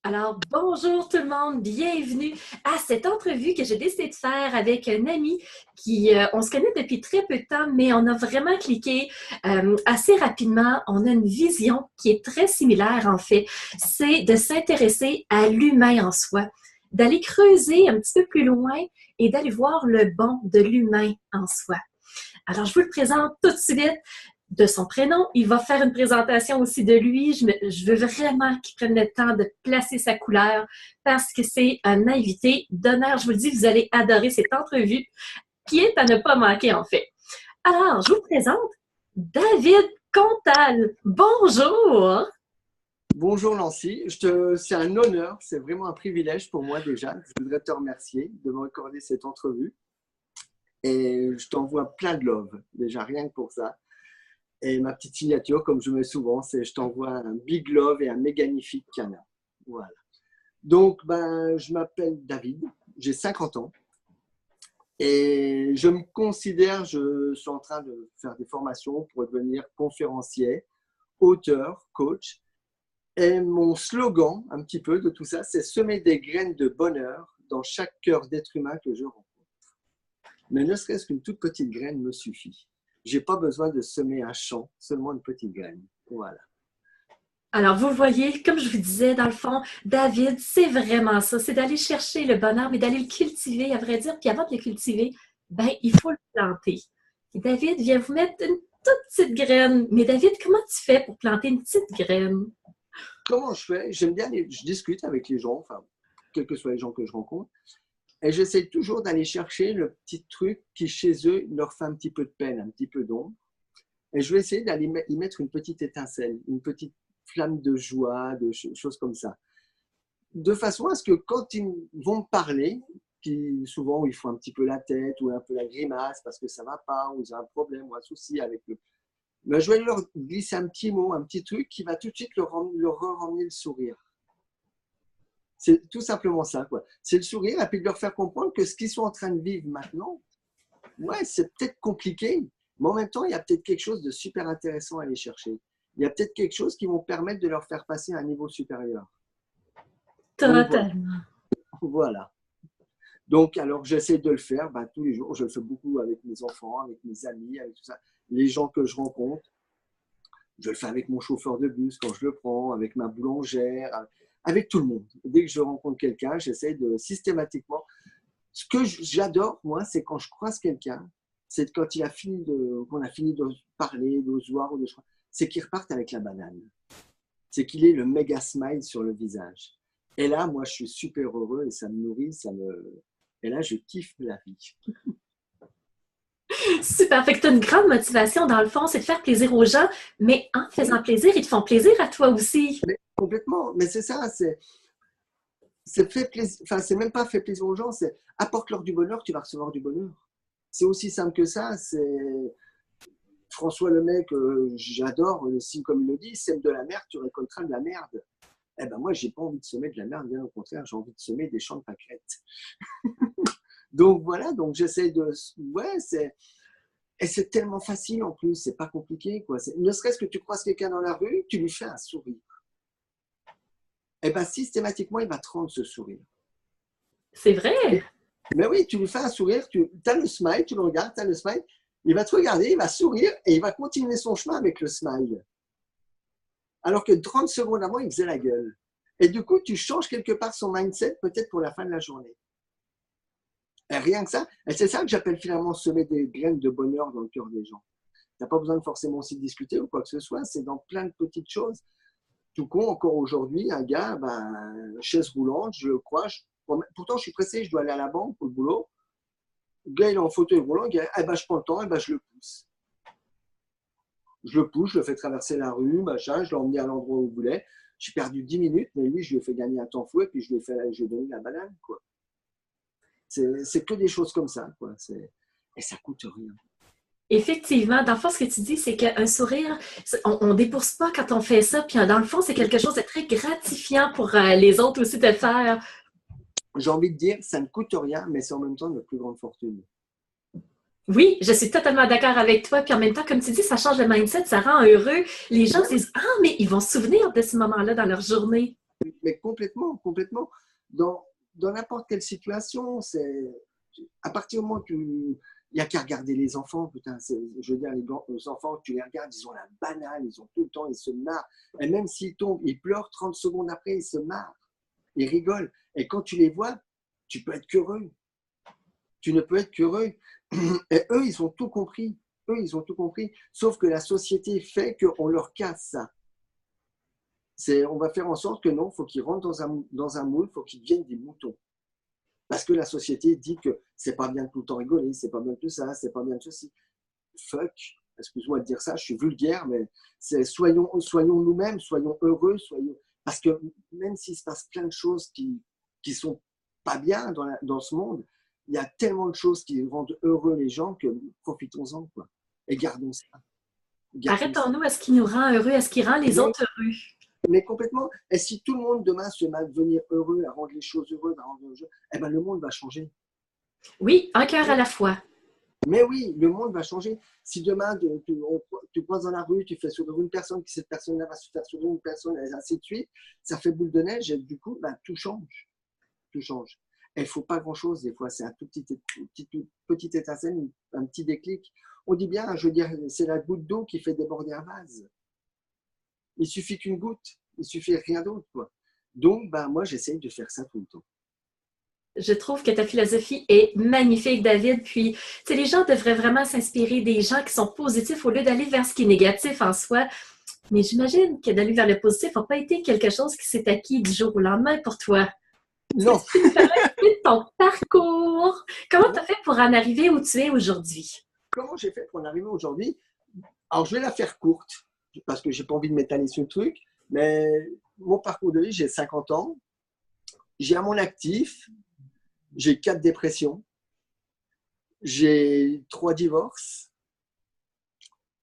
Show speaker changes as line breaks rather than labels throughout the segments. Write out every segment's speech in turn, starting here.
Alors, bonjour tout le monde, bienvenue à cette entrevue que j'ai décidé de faire avec un ami on se connaît depuis très peu de temps, mais on a vraiment cliqué assez rapidement. On a une vision qui est très similaire en fait, c'est de s'intéresser à l'humain en soi, d'aller creuser un petit peu plus loin et d'aller voir le bon de l'humain en soi. Alors, je vous le présente tout de suite de son prénom. Il va faire une présentation aussi de lui. Je veux vraiment qu'il prenne le temps de placer sa couleur parce que c'est un invité d'honneur. Je vous le dis, vous allez adorer cette entrevue qui est à ne pas manquer en fait. Alors, je vous présente David Comtal. Bonjour!
Bonjour Nancy, c'est un honneur, c'est vraiment un privilège pour moi déjà. Je voudrais te remercier de m'accorder cette entrevue et je t'envoie plein de love, déjà rien que pour ça. Et ma petite signature, comme je mets souvent, c'est je t'envoie un big love et un méganifique canard. Voilà. Donc, je m'appelle David, j'ai 50 ans et je me considère, je suis en train de faire des formations pour devenir conférencier, auteur, coach. Et mon slogan, un petit peu de tout ça, c'est semer des graines de bonheur dans chaque cœur d'être humain que je rencontre. Mais ne serait-ce qu'une toute petite graine me suffit. Je n'ai pas besoin de semer un champ, seulement une petite graine. Voilà.
Alors, vous voyez, comme je vous disais, dans le fond, David, c'est vraiment ça. C'est d'aller chercher le bonheur, mais d'aller le cultiver, à vrai dire. Puis avant de le cultiver, il faut le planter. Et David vient vous mettre une toute petite graine. Mais David, comment tu fais pour planter une petite graine?
Comment je fais? J'aime bien, je discute avec les gens, enfin, quels que soient les gens que je rencontre, et j'essaie toujours d'aller chercher le petit truc qui, chez eux, leur fait un petit peu de peine, un petit peu d'ombre. Et je vais essayer d'aller y mettre une petite étincelle, une petite flamme de joie, de choses comme ça. De façon à ce que quand ils vont me parler, qui souvent ils font un petit peu la tête ou un peu la grimace parce que ça ne va pas, ou ils ont un problème ou un souci avec le… je vais leur glisser un petit mot, un petit truc qui va tout de suite leur ramener le sourire. C'est tout simplement ça, quoi. C'est le sourire et puis de leur faire comprendre que ce qu'ils sont en train de vivre maintenant, ouais, c'est peut-être compliqué, mais en même temps, il y a peut-être quelque chose de super intéressant à aller chercher. Il y a peut-être quelque chose qui vont permettre de leur faire passer à un niveau supérieur. Donc
Totalement.
voilà. Donc, alors, j'essaie de le faire tous les jours. Je le fais beaucoup avec mes enfants, avec mes amis, avec tout ça. Les gens que je rencontre. Je le fais avec mon chauffeur de bus quand je le prends, avec ma boulangère, avec tout le monde. Dès que je rencontre quelqu'un, j'essaie de systématiquement. Ce que j'adore, moi, c'est quand je croise quelqu'un, c'est quand qu'on a fini de parler, de se voir, c'est qu'il reparte avec la banane. C'est qu'il ait le méga smile sur le visage. Et là, moi, je suis super heureux et ça me nourrit, et là, je kiffe la vie.
Super. Fait que tu as une grande motivation, dans le fond, c'est de faire plaisir aux gens, mais en faisant plaisir, ils te font plaisir à toi aussi.
Mais complètement. Mais c'est ça, c'est fait plaisir, enfin, c'est même pas fait plaisir aux gens, c'est apporte-leur du bonheur, tu vas recevoir du bonheur. C'est aussi simple que ça. C'est François Lemay, que j'adore, comme il le dit, sème de la merde, tu récolteras de la merde. Eh ben moi, j'ai pas envie de semer de la merde, bien au contraire, j'ai envie de semer des champs de pâquerettes. Donc voilà, donc j'essaie de. Ouais, et c'est tellement facile en plus, c'est pas compliqué, quoi. Ne serait-ce que tu croises quelqu'un dans la rue, tu lui fais un sourire. Et bien systématiquement, il va te rendre ce sourire.
C'est vrai.
Mais oui, tu lui fais un sourire, tu as le smile, tu le regardes, tu as le smile, il va te regarder, il va sourire et il va continuer son chemin avec le smile. Alors que 30 secondes avant, il faisait la gueule. Et du coup, tu changes quelque part son mindset, peut-être pour la fin de la journée. Et rien que ça, et c'est ça que j'appelle finalement semer des graines de bonheur dans le cœur des gens. Tu n'as pas besoin de forcément aussi discuter ou quoi que ce soit, c'est dans plein de petites choses. Tout con, encore aujourd'hui, un gars, chaise roulante, je le crois, pourtant je suis pressé, je dois aller à la banque pour le boulot. Le gars, il est en fauteuil roulant, je prends le temps, je le pousse. Je le pousse, je le fais traverser la rue, machin, je l'ai emmené à l'endroit où il voulait. J'ai perdu 10 minutes, mais lui, je lui ai fait gagner un temps fou et puis je lui ai donné la banane, quoi. C'est que des choses comme ça, quoi. Et ça coûte rien.
Effectivement, dans le fond, ce que tu dis, c'est qu'un sourire, on ne débourse pas quand on fait ça. Puis dans le fond, c'est quelque chose de très gratifiant pour les autres aussi de faire.
J'ai envie de dire, ça ne coûte rien, mais c'est en même temps notre plus grande fortune.
Oui, je suis totalement d'accord avec toi. Puis en même temps, comme tu dis, ça change le mindset, ça rend heureux. Les gens se disent, ah, mais ils vont se souvenir de ce moment-là dans leur journée.
Mais complètement, complètement. Dans n'importe quelle situation, à partir du moment où il n'y a qu'à regarder les enfants, putain, je veux dire, les enfants, tu les regardes, ils ont la banane, ils ont tout le temps, ils se marrent. Et même s'ils tombent, ils pleurent 30 secondes après, ils se marrent, ils rigolent. Et quand tu les vois, tu peux être qu'heureux. Tu ne peux être qu'heureux. Et eux, ils ont tout compris. Eux, ils ont tout compris. Sauf que la société fait qu'on leur casse ça. On va faire en sorte que non, il faut qu'ils rentrent dans un moule, il faut qu'ils deviennent des moutons. Parce que la société dit que c'est pas bien de tout le temps rigoler, c'est pas bien de tout ça, c'est pas bien de ceci. Fuck, excuse-moi de dire ça, je suis vulgaire, mais soyons nous-mêmes, soyons heureux, parce que même s'il se passe plein de choses qui sont pas bien dans ce monde, il y a tellement de choses qui rendent heureux les gens que profitons-en, quoi. Et gardons ça.
Arrêtons-nous à ce qui nous rend heureux, à ce qui rend les autres heureux.
Mais complètement. Et si tout le monde demain se met à devenir heureux, à rendre les choses heureuses, eh ben, le monde va changer.
Oui, un cœur à la fois.
Mais oui, le monde va changer. Si demain, tu passes dans la rue, tu fais sourire une personne, que cette personne-là va se faire sourire une personne, et ainsi de suite, ça fait boule de neige et du coup, ben, tout change. Tout change. Et il ne faut pas grand-chose des fois. C'est un petite étincelle, un petit déclic. On dit bien, je veux dire, c'est la goutte d'eau qui fait déborder un vase. Il suffit qu'une goutte, il suffit rien d'autre, quoi. Donc, ben, moi, j'essaye de faire ça tout le temps.
Je trouve que ta philosophie est magnifique, David. Puis, tu sais, les gens devraient vraiment s'inspirer des gens qui sont positifs au lieu d'aller vers ce qui est négatif en soi. Mais j'imagine que d'aller vers le positif n'a pas été quelque chose qui s'est acquis du jour au lendemain pour toi.
Non.
Est-ce que tu nous parles un peu de ton parcours? Comment tu as fait pour en arriver où tu es aujourd'hui?
Comment j'ai fait pour en arriver aujourd'hui? Alors, je vais la faire courte, parce que je n'ai pas envie de m'étaler sur le truc, mais mon parcours de vie, j'ai 50 ans. J'ai à mon actif, j'ai 4 dépressions, j'ai 3 divorces,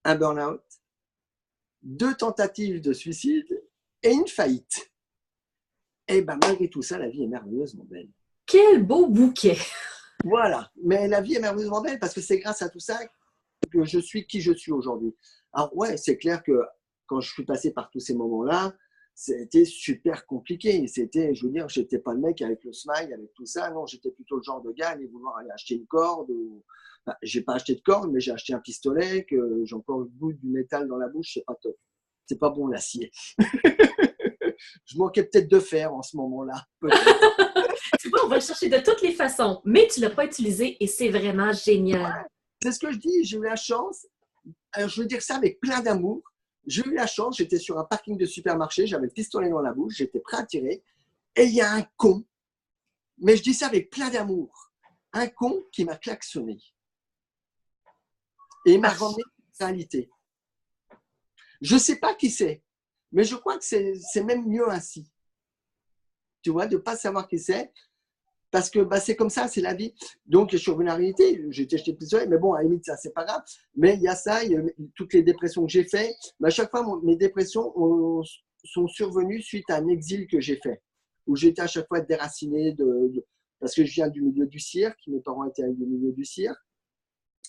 un burn-out, 2 tentatives de suicide et une faillite. Et ben, malgré tout ça, la vie est merveilleuse, mon belle.
Quel beau bouquet!
Voilà, mais la vie est merveilleusement belle parce que c'est grâce à tout ça que je suis qui je suis aujourd'hui. Alors ouais, c'est clair que quand je suis passé par tous ces moments-là, c'était super compliqué. Je veux dire, j'étais pas le mec avec le smile, avec tout ça. Non, j'étais plutôt le genre de gars à aller vouloir aller acheter une corde. Enfin, j'ai pas acheté de corde, mais j'ai acheté un pistolet que j'ai encore le goût du métal dans la bouche. C'est pas top. C'est pas bon l'acier. Je manquais peut-être de fer en ce moment-là.
Tu vois, on va le chercher de toutes les façons, mais tu ne l'as pas utilisé et c'est vraiment génial.
Ouais, c'est ce que je dis. J'ai eu la chance. Alors, je veux dire ça avec plein d'amour. J'ai eu la chance, j'étais sur un parking de supermarché, j'avais le pistolet dans la bouche, j'étais prêt à tirer. Et il y a un con, mais je dis ça avec plein d'amour, un con qui m'a klaxonné. Et il m'a ramené à la réalité. Je ne sais pas qui c'est, mais je crois que c'est même mieux ainsi. Tu vois, de ne pas savoir qui c'est. Parce que bah, c'est comme ça, c'est la vie. Donc, je suis revenu à la réalité. J'ai été jeté le pistolet, mais bon, à la limite, ça, c'est pas grave. Mais il y a ça, il y a toutes les dépressions que j'ai faites. Mais à chaque fois, mes dépressions sont survenues suite à un exil que j'ai fait, où j'étais à chaque fois déraciné parce que je viens du milieu du cirque. Mes parents étaient du milieu du cirque.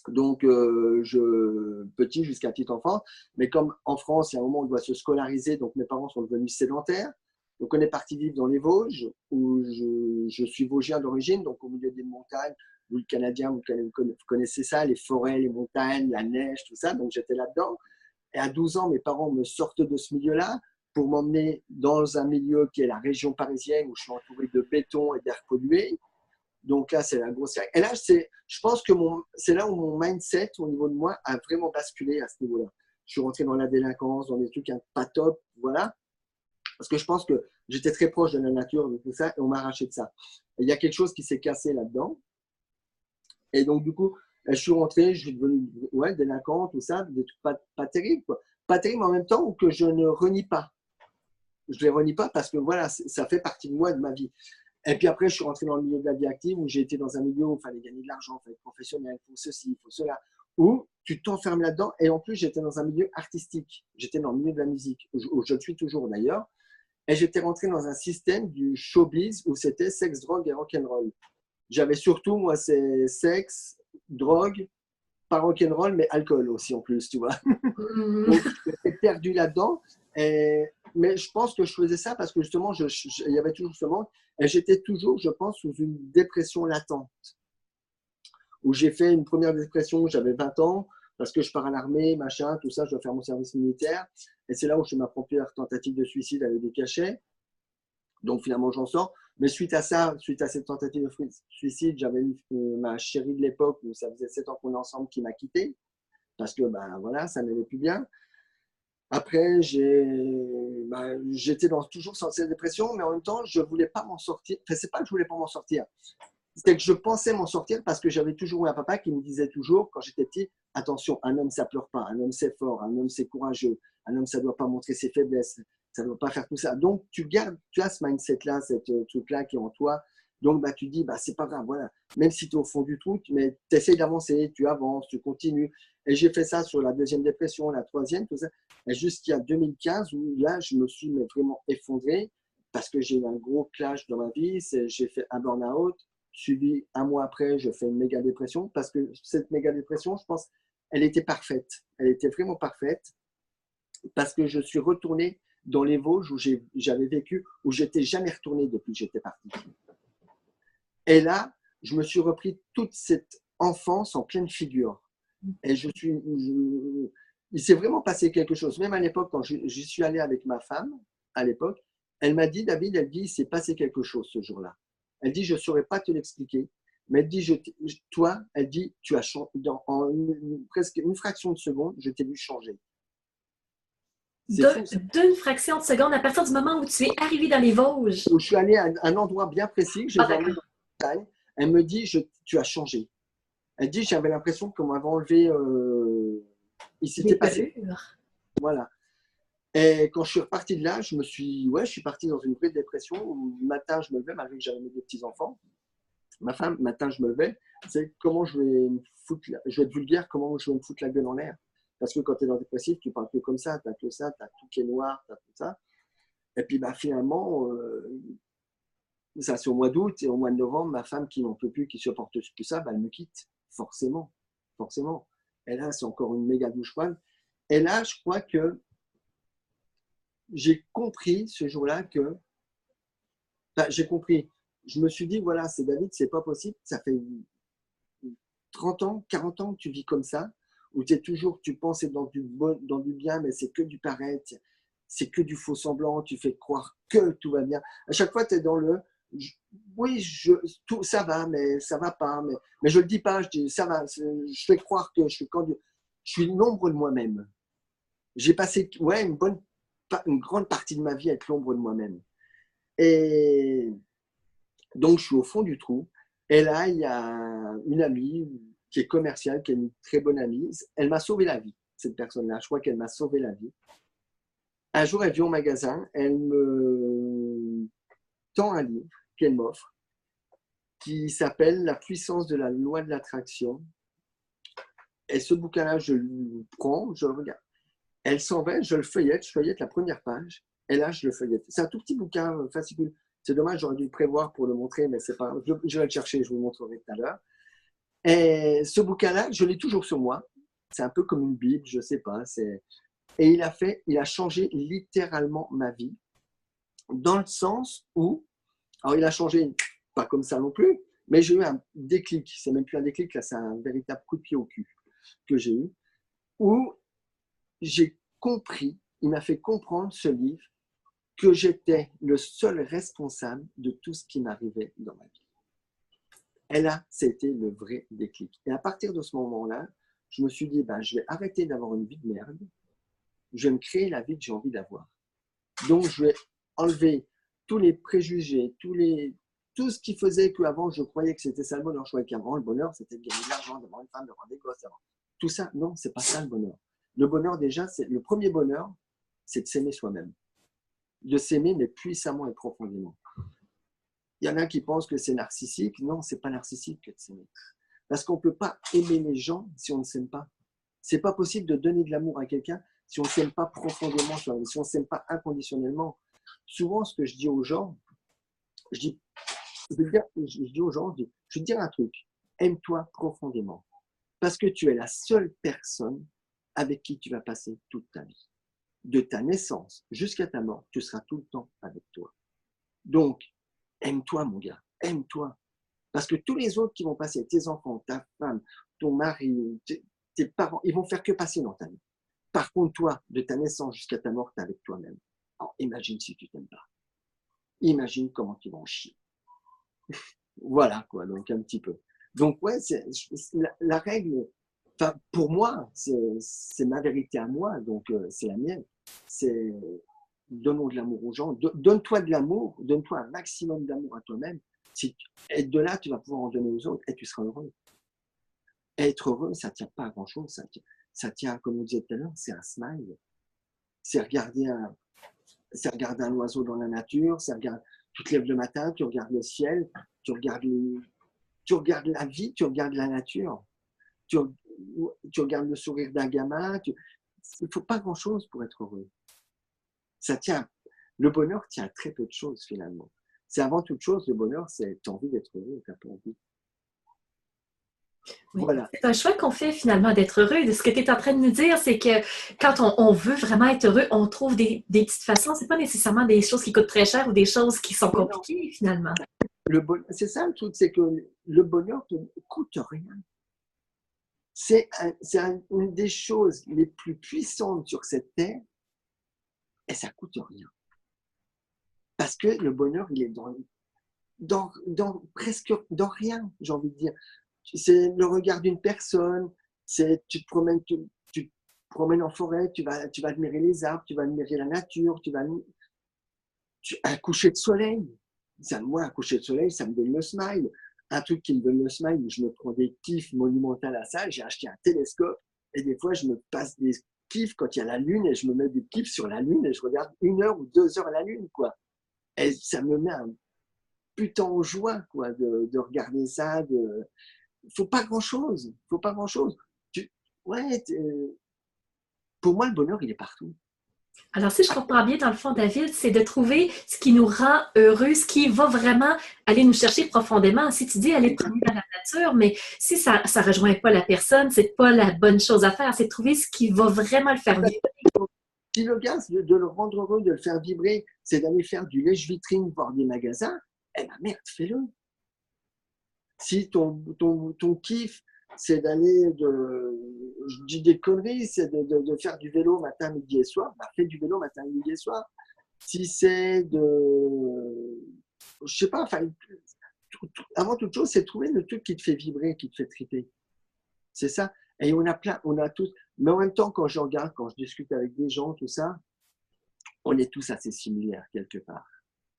Donc, petit jusqu'à petit enfant. Mais comme en France, il y a un moment où on doit se scolariser, donc mes parents sont devenus sédentaires. Donc, on est parti vivre dans les Vosges, où je suis vosgien d'origine, donc au milieu des montagnes. Vous, le Canadien, vous connaissez ça, les forêts, les montagnes, la neige, tout ça. Donc, j'étais là-dedans. Et à 12 ans, mes parents me sortent de ce milieu-là pour m'emmener dans un milieu qui est la région parisienne, où je suis entouré de béton et d'air pollué. Donc là, c'est la grosse. Et là, je pense que c'est là où mon mindset au niveau de moi a vraiment basculé à ce niveau-là. Je suis rentré dans la délinquance, dans des trucs pas top, voilà. Parce que je pense que j'étais très proche de la nature, de tout ça, et on m'a arraché de ça. Et il y a quelque chose qui s'est cassé là-dedans. Et donc, du coup, je suis rentré, je suis devenu délinquant, tout ça, des trucs pas terribles, quoi. Pas terribles, mais en même temps que je ne renie pas. Je ne les renie pas parce que voilà, ça fait partie de moi, de ma vie. Et puis après, je suis rentré dans le milieu de la vie active où j'ai été dans un milieu où il fallait gagner de l'argent, il fallait être professionnel, il faut ceci, il faut cela, où tu t'enfermes là-dedans. Et en plus, j'étais dans un milieu artistique. J'étais dans le milieu de la musique, où je le suis toujours d'ailleurs. Et j'étais rentré dans un système du showbiz où c'était sexe, drogue et rock'n'roll. J'avais surtout, moi, c'est sexe, drogue, pas rock'n'roll, mais alcool aussi en plus, tu vois. Donc, j'étais perdu là-dedans. Et mais je pense que je faisais ça parce que justement, il y avait toujours ce manque. Et j'étais toujours, je pense, sous une dépression latente. Où j'ai fait une première dépression, j'avais 20 ans, parce que je pars à l'armée, machin, tout ça, je dois faire mon service militaire. Et c'est là où je fais ma première tentative de suicide avec des cachets. Donc finalement, j'en sors. Mais suite à ça, suite à cette tentative de suicide, j'avais ma chérie de l'époque, où ça faisait 7 ans qu'on est ensemble, qui m'a quitté. Parce que, ben voilà, ça n'allait plus bien. Après, j'étais toujours dans cette dépression, mais en même temps, je ne voulais pas m'en sortir. Enfin, c'est pas que je ne voulais pas m'en sortir. C'était que je pensais m'en sortir parce que j'avais toujours eu un papa qui me disait toujours, quand j'étais petit, attention, un homme, ça pleure pas, un homme, c'est fort, un homme, c'est courageux, un homme, ça ne doit pas montrer ses faiblesses, ça ne doit pas faire tout ça. Donc, tu as ce mindset-là, cette truc-là qui est en toi. Donc, bah, tu dis, bah, c'est pas grave, voilà. Même si tu es au fond du trou, mais tu essaies d'avancer, tu avances, tu continues. Et j'ai fait ça sur la deuxième dépression, la troisième, tout ça. Et jusqu'à 2015, où là, je me suis vraiment effondré parce que j'ai eu un gros clash dans ma vie. J'ai fait un burn-out. Suivi un mois après, je fais une méga dépression parce que cette méga dépression, je pense, elle était parfaite. Elle était vraiment parfaite parce que je suis retourné dans les Vosges où j'avais vécu, où j'étais jamais retourné depuis que j'étais parti. Et là, je me suis repris toute cette enfance en pleine figure. Et il s'est vraiment passé quelque chose. Même à l'époque, quand j'y suis allé avec ma femme, à l'époque, elle m'a dit, David, elle dit, il s'est passé quelque chose ce jour-là. Elle dit, je ne saurais pas te l'expliquer, mais elle dit, toi, elle dit, tu as changé, presque une fraction de seconde, je t'ai vu changer. C'est fou.
D'une fraction de seconde, à partir du moment où tu es arrivé dans les Vosges.
Où je suis allé à un endroit bien précis, j'ai dormi dans la montagne, elle me dit, tu as changé. Elle dit, j'avais l'impression qu'on m'avait enlevé, il s'était passé. Voilà. Et quand je suis reparti de là, je suis parti dans une vraie dépression où le matin, je me levais, malgré que j'avais mes deux petits-enfants. Ma femme, le matin, je me levais, c'est comment je vais être vulgaire, comment je vais me foutre la gueule en l'air. Parce que quand tu es dans le dépressif, tu parles que comme ça, tu as que ça, tu as tout qui est noir, tu as tout ça. Et puis bah, finalement, ça c'est au mois d'août et au mois de novembre, ma femme qui n'en peut plus, qui supporte plus ça, bah, elle me quitte, forcément. Forcément. Et là, c'est encore une méga douche froide. Et là, je crois que j'ai compris ce jour-là que. Enfin, j'ai compris. Je me suis dit, voilà, c'est David, c'est pas possible. Ça fait 30 ans, 40 ans que tu vis comme ça, où tu es toujours, tu penses être dans du bien, mais c'est que du paraître, c'est que du faux semblant, tu fais croire que tout va bien. À chaque fois, tu es dans oui, tout, ça va, mais ça va pas. Mais je le dis pas, je dis ça va. Je fais croire que je suis l'ombre de moi-même. J'ai passé une grande partie de ma vie à être l'ombre de moi-même. Et donc, je suis au fond du trou. Et là, il y a une amie qui est commerciale, qui est une très bonne amie. Elle m'a sauvé la vie, cette personne-là. Je crois qu'elle m'a sauvé la vie. Un jour, elle vient au magasin, elle me tend un livre qu'elle m'offre qui s'appelle La puissance de la loi de l'attraction. Et ce bouquin-là, je le prends, je le regarde. Elle s'en va, je feuillette la première page. Et là, je le feuillette. C'est un tout petit bouquin fascicule. C'est dommage, j'aurais dû le prévoir pour le montrer, mais c'est pas. Je vais le chercher, je vous le montrerai tout à l'heure. Et ce bouquin-là, je l'ai toujours sur moi. C'est un peu comme une Bible, je sais pas. Et il a changé littéralement ma vie, dans le sens où, alors il a changé, pas comme ça non plus, mais j'ai eu un déclic. C'est même plus un déclic, là, c'est un véritable coup de pied au cul que j'ai eu, où j'ai compris, il m'a fait comprendre ce livre que j'étais le seul responsable de tout ce qui m'arrivait dans ma vie. Et là, c'était le vrai déclic. Et à partir de ce moment-là, je me suis dit, ben, je vais arrêter d'avoir une vie de merde. Je vais me créer la vie que j'ai envie d'avoir. Donc, je vais enlever tous les préjugés, tout ce qui faisait qu'avant, je croyais que c'était ça le bonheur. Je croyais qu'avant, le bonheur, c'était de gagner de l'argent, d'avoir une femme, d'avoir des gosses. Tout ça, non, c'est pas ça le bonheur. Le bonheur, déjà, le premier bonheur, c'est de s'aimer soi-même. De s'aimer, mais puissamment et profondément. Il y en a qui pensent que c'est narcissique. Non, c'est pas narcissique que de s'aimer. Parce qu'on ne peut pas aimer les gens si on ne s'aime pas. C'est pas possible de donner de l'amour à quelqu'un si on ne s'aime pas profondément, si on ne s'aime pas inconditionnellement. Souvent, ce que je dis aux gens, je dis aux gens, je vais te dire un truc, aime-toi profondément. Parce que tu es la seule personne avec qui tu vas passer toute ta vie. de ta naissance jusqu'à ta mort, tu seras tout le temps avec toi. Donc, aime-toi, mon gars, aime-toi. Parce que tous les autres qui vont passer, tes enfants, ta femme, ton mari, tes parents, ils vont faire que passer dans ta vie. Par contre, toi, de ta naissance jusqu'à ta mort, tu es avec toi-même. Alors, imagine si tu t'aimes pas. Imagine comment tu vas en chier. Voilà, quoi, donc un petit peu. Donc, ouais, la règle, pour moi, c'est ma vérité à moi, donc c'est la mienne. C'est donnons de l'amour aux gens, donne-toi de l'amour, donne-toi un maximum d'amour à toi-même. Et de là, tu vas pouvoir en donner aux autres et tu seras heureux. Et être heureux, ça ne tient pas à grand-chose. Ça tient, comme on disait tout à l'heure, c'est un smile. C'est regarder un oiseau dans la nature, tu te lèves le matin, tu regardes le ciel, tu regardes la vie, tu regardes la nature, tu regardes le sourire d'un gamin. Il ne faut pas grand-chose pour être heureux. Le bonheur tient à très peu de choses finalement. C'est avant toute chose, le bonheur, c'est tu as envie d'être heureux, tu n'as pas envie.
Oui.
Voilà.
C'est un choix qu'on fait finalement d'être heureux. De ce que tu es en train de nous dire, c'est que quand on veut vraiment être heureux, on trouve des petites façons. Ce n'est pas nécessairement des choses qui coûtent très cher ou des choses qui sont compliquées finalement.
C'est ça le truc, c'est que le bonheur ne coûte rien. C'est une des choses les plus puissantes sur cette terre et ça ne coûte rien. Parce que le bonheur, il est presque dans rien, j'ai envie de dire. C'est le regard d'une personne, tu te promènes en forêt, tu vas admirer les arbres, tu vas admirer la nature, un coucher de soleil. Moi, un coucher de soleil, ça me donne le smile. Un truc qui me donne le smile, où je me prends des kiffs monumentaux à ça, j'ai acheté un télescope et des fois, je me passe des kiffs quand il y a la lune et je me mets des kiffs sur la lune et je regarde 1 heure ou 2 heures la lune, quoi. Et ça me met un putain en joie, quoi, de regarder ça. Faut pas grand-chose. Faut pas grand-chose. Ouais, pour moi, le bonheur, il est partout.
Alors, si je comprends bien, dans le fond, David, c'est de trouver ce qui nous rend heureux, ce qui va vraiment aller nous chercher profondément. Si tu dis aller promener dans la nature, mais si ça ne rejoint pas la personne, c'est pas la bonne chose à faire. C'est de trouver ce qui va vraiment le faire vivre.
Si le gars, de le rendre heureux, de le faire vibrer, c'est d'aller faire du lèche-vitrine, voir des magasins, eh ben merde, fais-le. Si ton kiff, c'est je dis des conneries, c'est de faire du vélo matin, midi et soir, bah fais du vélo matin, midi et soir. Si c'est je sais pas, enfin, avant toute chose, c'est trouver le truc qui te fait vibrer, qui te fait triper. C'est ça. Et on a tous, mais en même temps, quand je discute avec des gens, tout ça, on est tous assez similaires quelque part.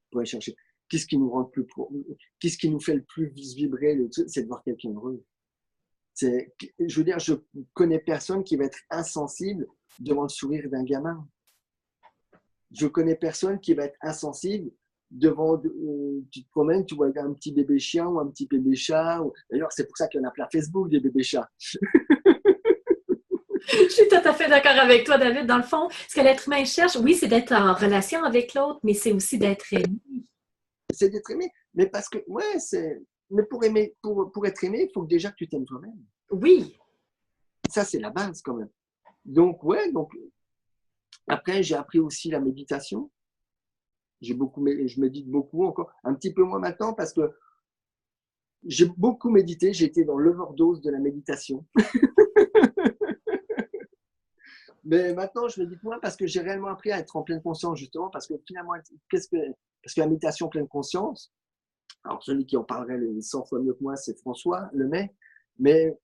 Pour aller chercher. Qu'est-ce qui nous fait le plus vibrer, c'est de voir quelqu'un heureux. Je veux dire, je connais personne qui va être insensible devant le sourire d'un gamin. Je connais personne qui va être insensible devant, tu te promènes, tu vois un petit bébé chien ou un petit bébé chat. D'ailleurs, c'est pour ça qu'il y en a plein Facebook, des bébés chats.
Je suis tout à fait d'accord avec toi, David. Dans le fond, ce que l'être humain cherche, oui, c'est d'être en relation avec l'autre, mais c'est aussi d'être aimé.
C'est d'être aimé, mais parce que, ouais, mais pour être aimé, il faut déjà que tu t'aimes toi-même.
Oui.
Ça, c'est la base quand même. Donc, ouais, après, j'ai appris aussi la méditation. Je médite beaucoup encore, un petit peu moins maintenant parce que j'ai beaucoup médité, j'ai été dans l'overdose de la méditation. Mais maintenant, je médite moins parce que j'ai réellement appris à être en pleine conscience, justement, parce que finalement, parce que la méditation pleine conscience, alors celui qui en parlerait 100 fois mieux que moi, c'est François Lemay, mais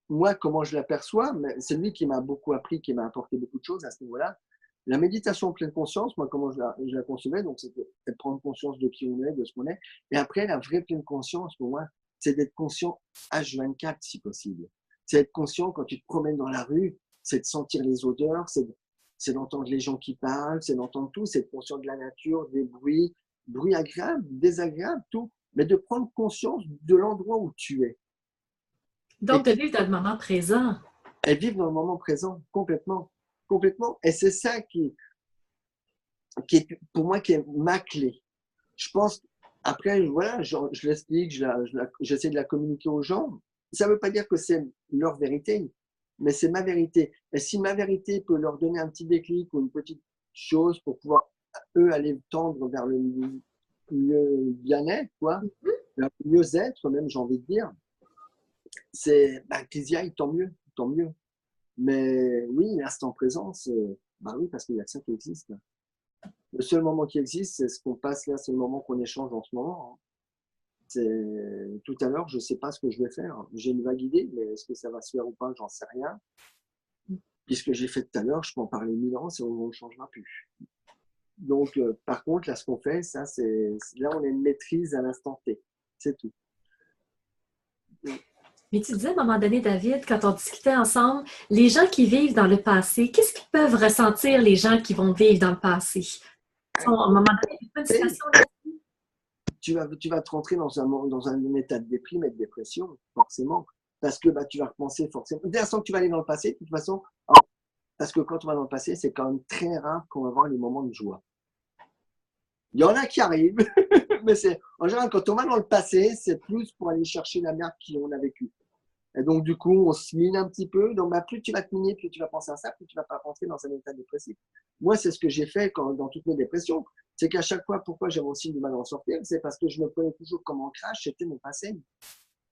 moi, comment je l'aperçois, c'est lui qui m'a beaucoup appris, qui m'a apporté beaucoup de choses à ce niveau-là. La méditation en pleine conscience, moi, comment je la concevais, donc c'est de prendre conscience de qui on est, de ce qu'on est. Et après, la vraie pleine conscience, pour moi, c'est d'être conscient H24 si possible. C'est être conscient quand tu te promènes dans la rue, c'est de sentir les odeurs, c'est d'entendre les gens qui parlent, c'est d'entendre tout, c'est être conscient de la nature, des bruits agréables, désagréables, tout, mais de prendre conscience de l'endroit où tu es.
Donc, de vivre dans le moment présent.
Et vivre dans le moment présent, complètement. Complètement. Et c'est ça qui est, pour moi, qui est ma clé. Je pense, après, voilà, je l'explique, j'essaie de la communiquer aux gens. Ça ne veut pas dire que c'est leur vérité. mais c'est ma vérité. Et si ma vérité peut leur donner un petit déclic ou une petite chose pour pouvoir, eux, aller tendre vers le mieux bien-être, quoi, le mieux-être, même, j'ai envie de dire, c'est qu'ils y aillent, tant mieux, tant mieux. Mais oui, l'instant présent, oui, parce qu'il y a que ça qui existe. Le seul moment qui existe, c'est ce qu'on passe là, c'est le moment qu'on échange en ce moment. Tout à l'heure, je ne sais pas ce que je vais faire. J'ai une vague idée, mais est-ce que ça va se faire ou pas, j'en sais rien. Puisque j'ai fait tout à l'heure, je peux en parler 1000 ans, on ne changera plus. Donc, par contre, là, ce qu'on fait, ça, là, on a une maîtrise à l'instant T. C'est tout.
Mais tu disais à un moment donné, David, quand on discutait ensemble, les gens qui vivent dans le passé, qu'est-ce qu'ils peuvent ressentir, les gens qui vont vivre dans le passé? À un moment donné, il y a une situation là.
Tu vas te rentrer dans un état de déprime et de dépression, forcément. Parce que tu vas repenser forcément. Dès l'instant que tu vas aller dans le passé, de toute façon, parce que quand on va dans le passé, c'est quand même très rare qu'on va avoir les moments de joie. Il y en a qui arrivent, mais en général, quand on va dans le passé, c'est plus pour aller chercher la merde qu'on a vécue. Et donc, du coup, on se mine un petit peu. Donc, plus tu vas te miner, plus tu vas penser à ça, plus tu ne vas pas rentrer dans un état dépressif. Moi, c'est ce que j'ai fait dans toutes mes dépressions. C'est qu'à chaque fois, pourquoi j'avais aussi du mal à en sortir, c'est parce que je me prenais toujours comme ancrage, c'était mon passé.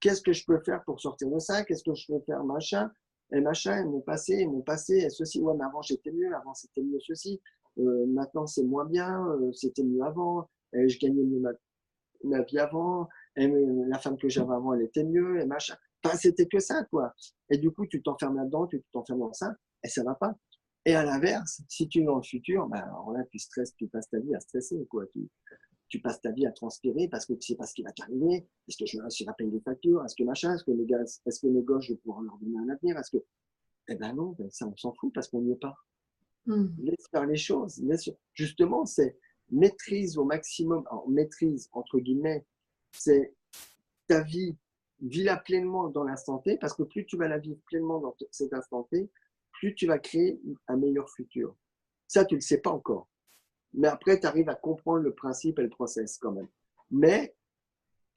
Qu'est-ce que je peux faire pour sortir de ça? Qu'est-ce que je peux faire, machin, et mon passé, et ceci. Ouais, mais avant, j'étais mieux, avant, c'était mieux ceci. Maintenant, c'est moins bien, c'était mieux avant, et je gagnais mieux ma vie avant, et la femme que j'avais avant, elle était mieux, et machin. Enfin, c'était que ça, quoi. Et du coup, tu t'enfermes là-dedans, tu t'enfermes dans ça, et ça va pas. Et à l'inverse, si tu es dans le futur, alors là, tu stresses, tu passes ta vie à stresser, quoi. Tu passes ta vie à transpirer parce que tu sais pas ce qui va t'arriver. Est-ce que je vais payer des factures? Est-ce que machin? Est-ce que mes gosses, je vais pouvoir leur donner un avenir? Eh ben non, ça, on s'en fout parce qu'on n'y est pas. Laisse faire les choses. Justement, c'est maîtrise au maximum. Alors, maîtrise, entre guillemets, c'est ta vie, vis-la pleinement dans l'instant T, parce que plus tu vas la vivre pleinement dans cet instant T, plus tu vas créer un meilleur futur. Ça, tu ne le sais pas encore. Mais après, tu arrives à comprendre le principe et le process quand même. Mais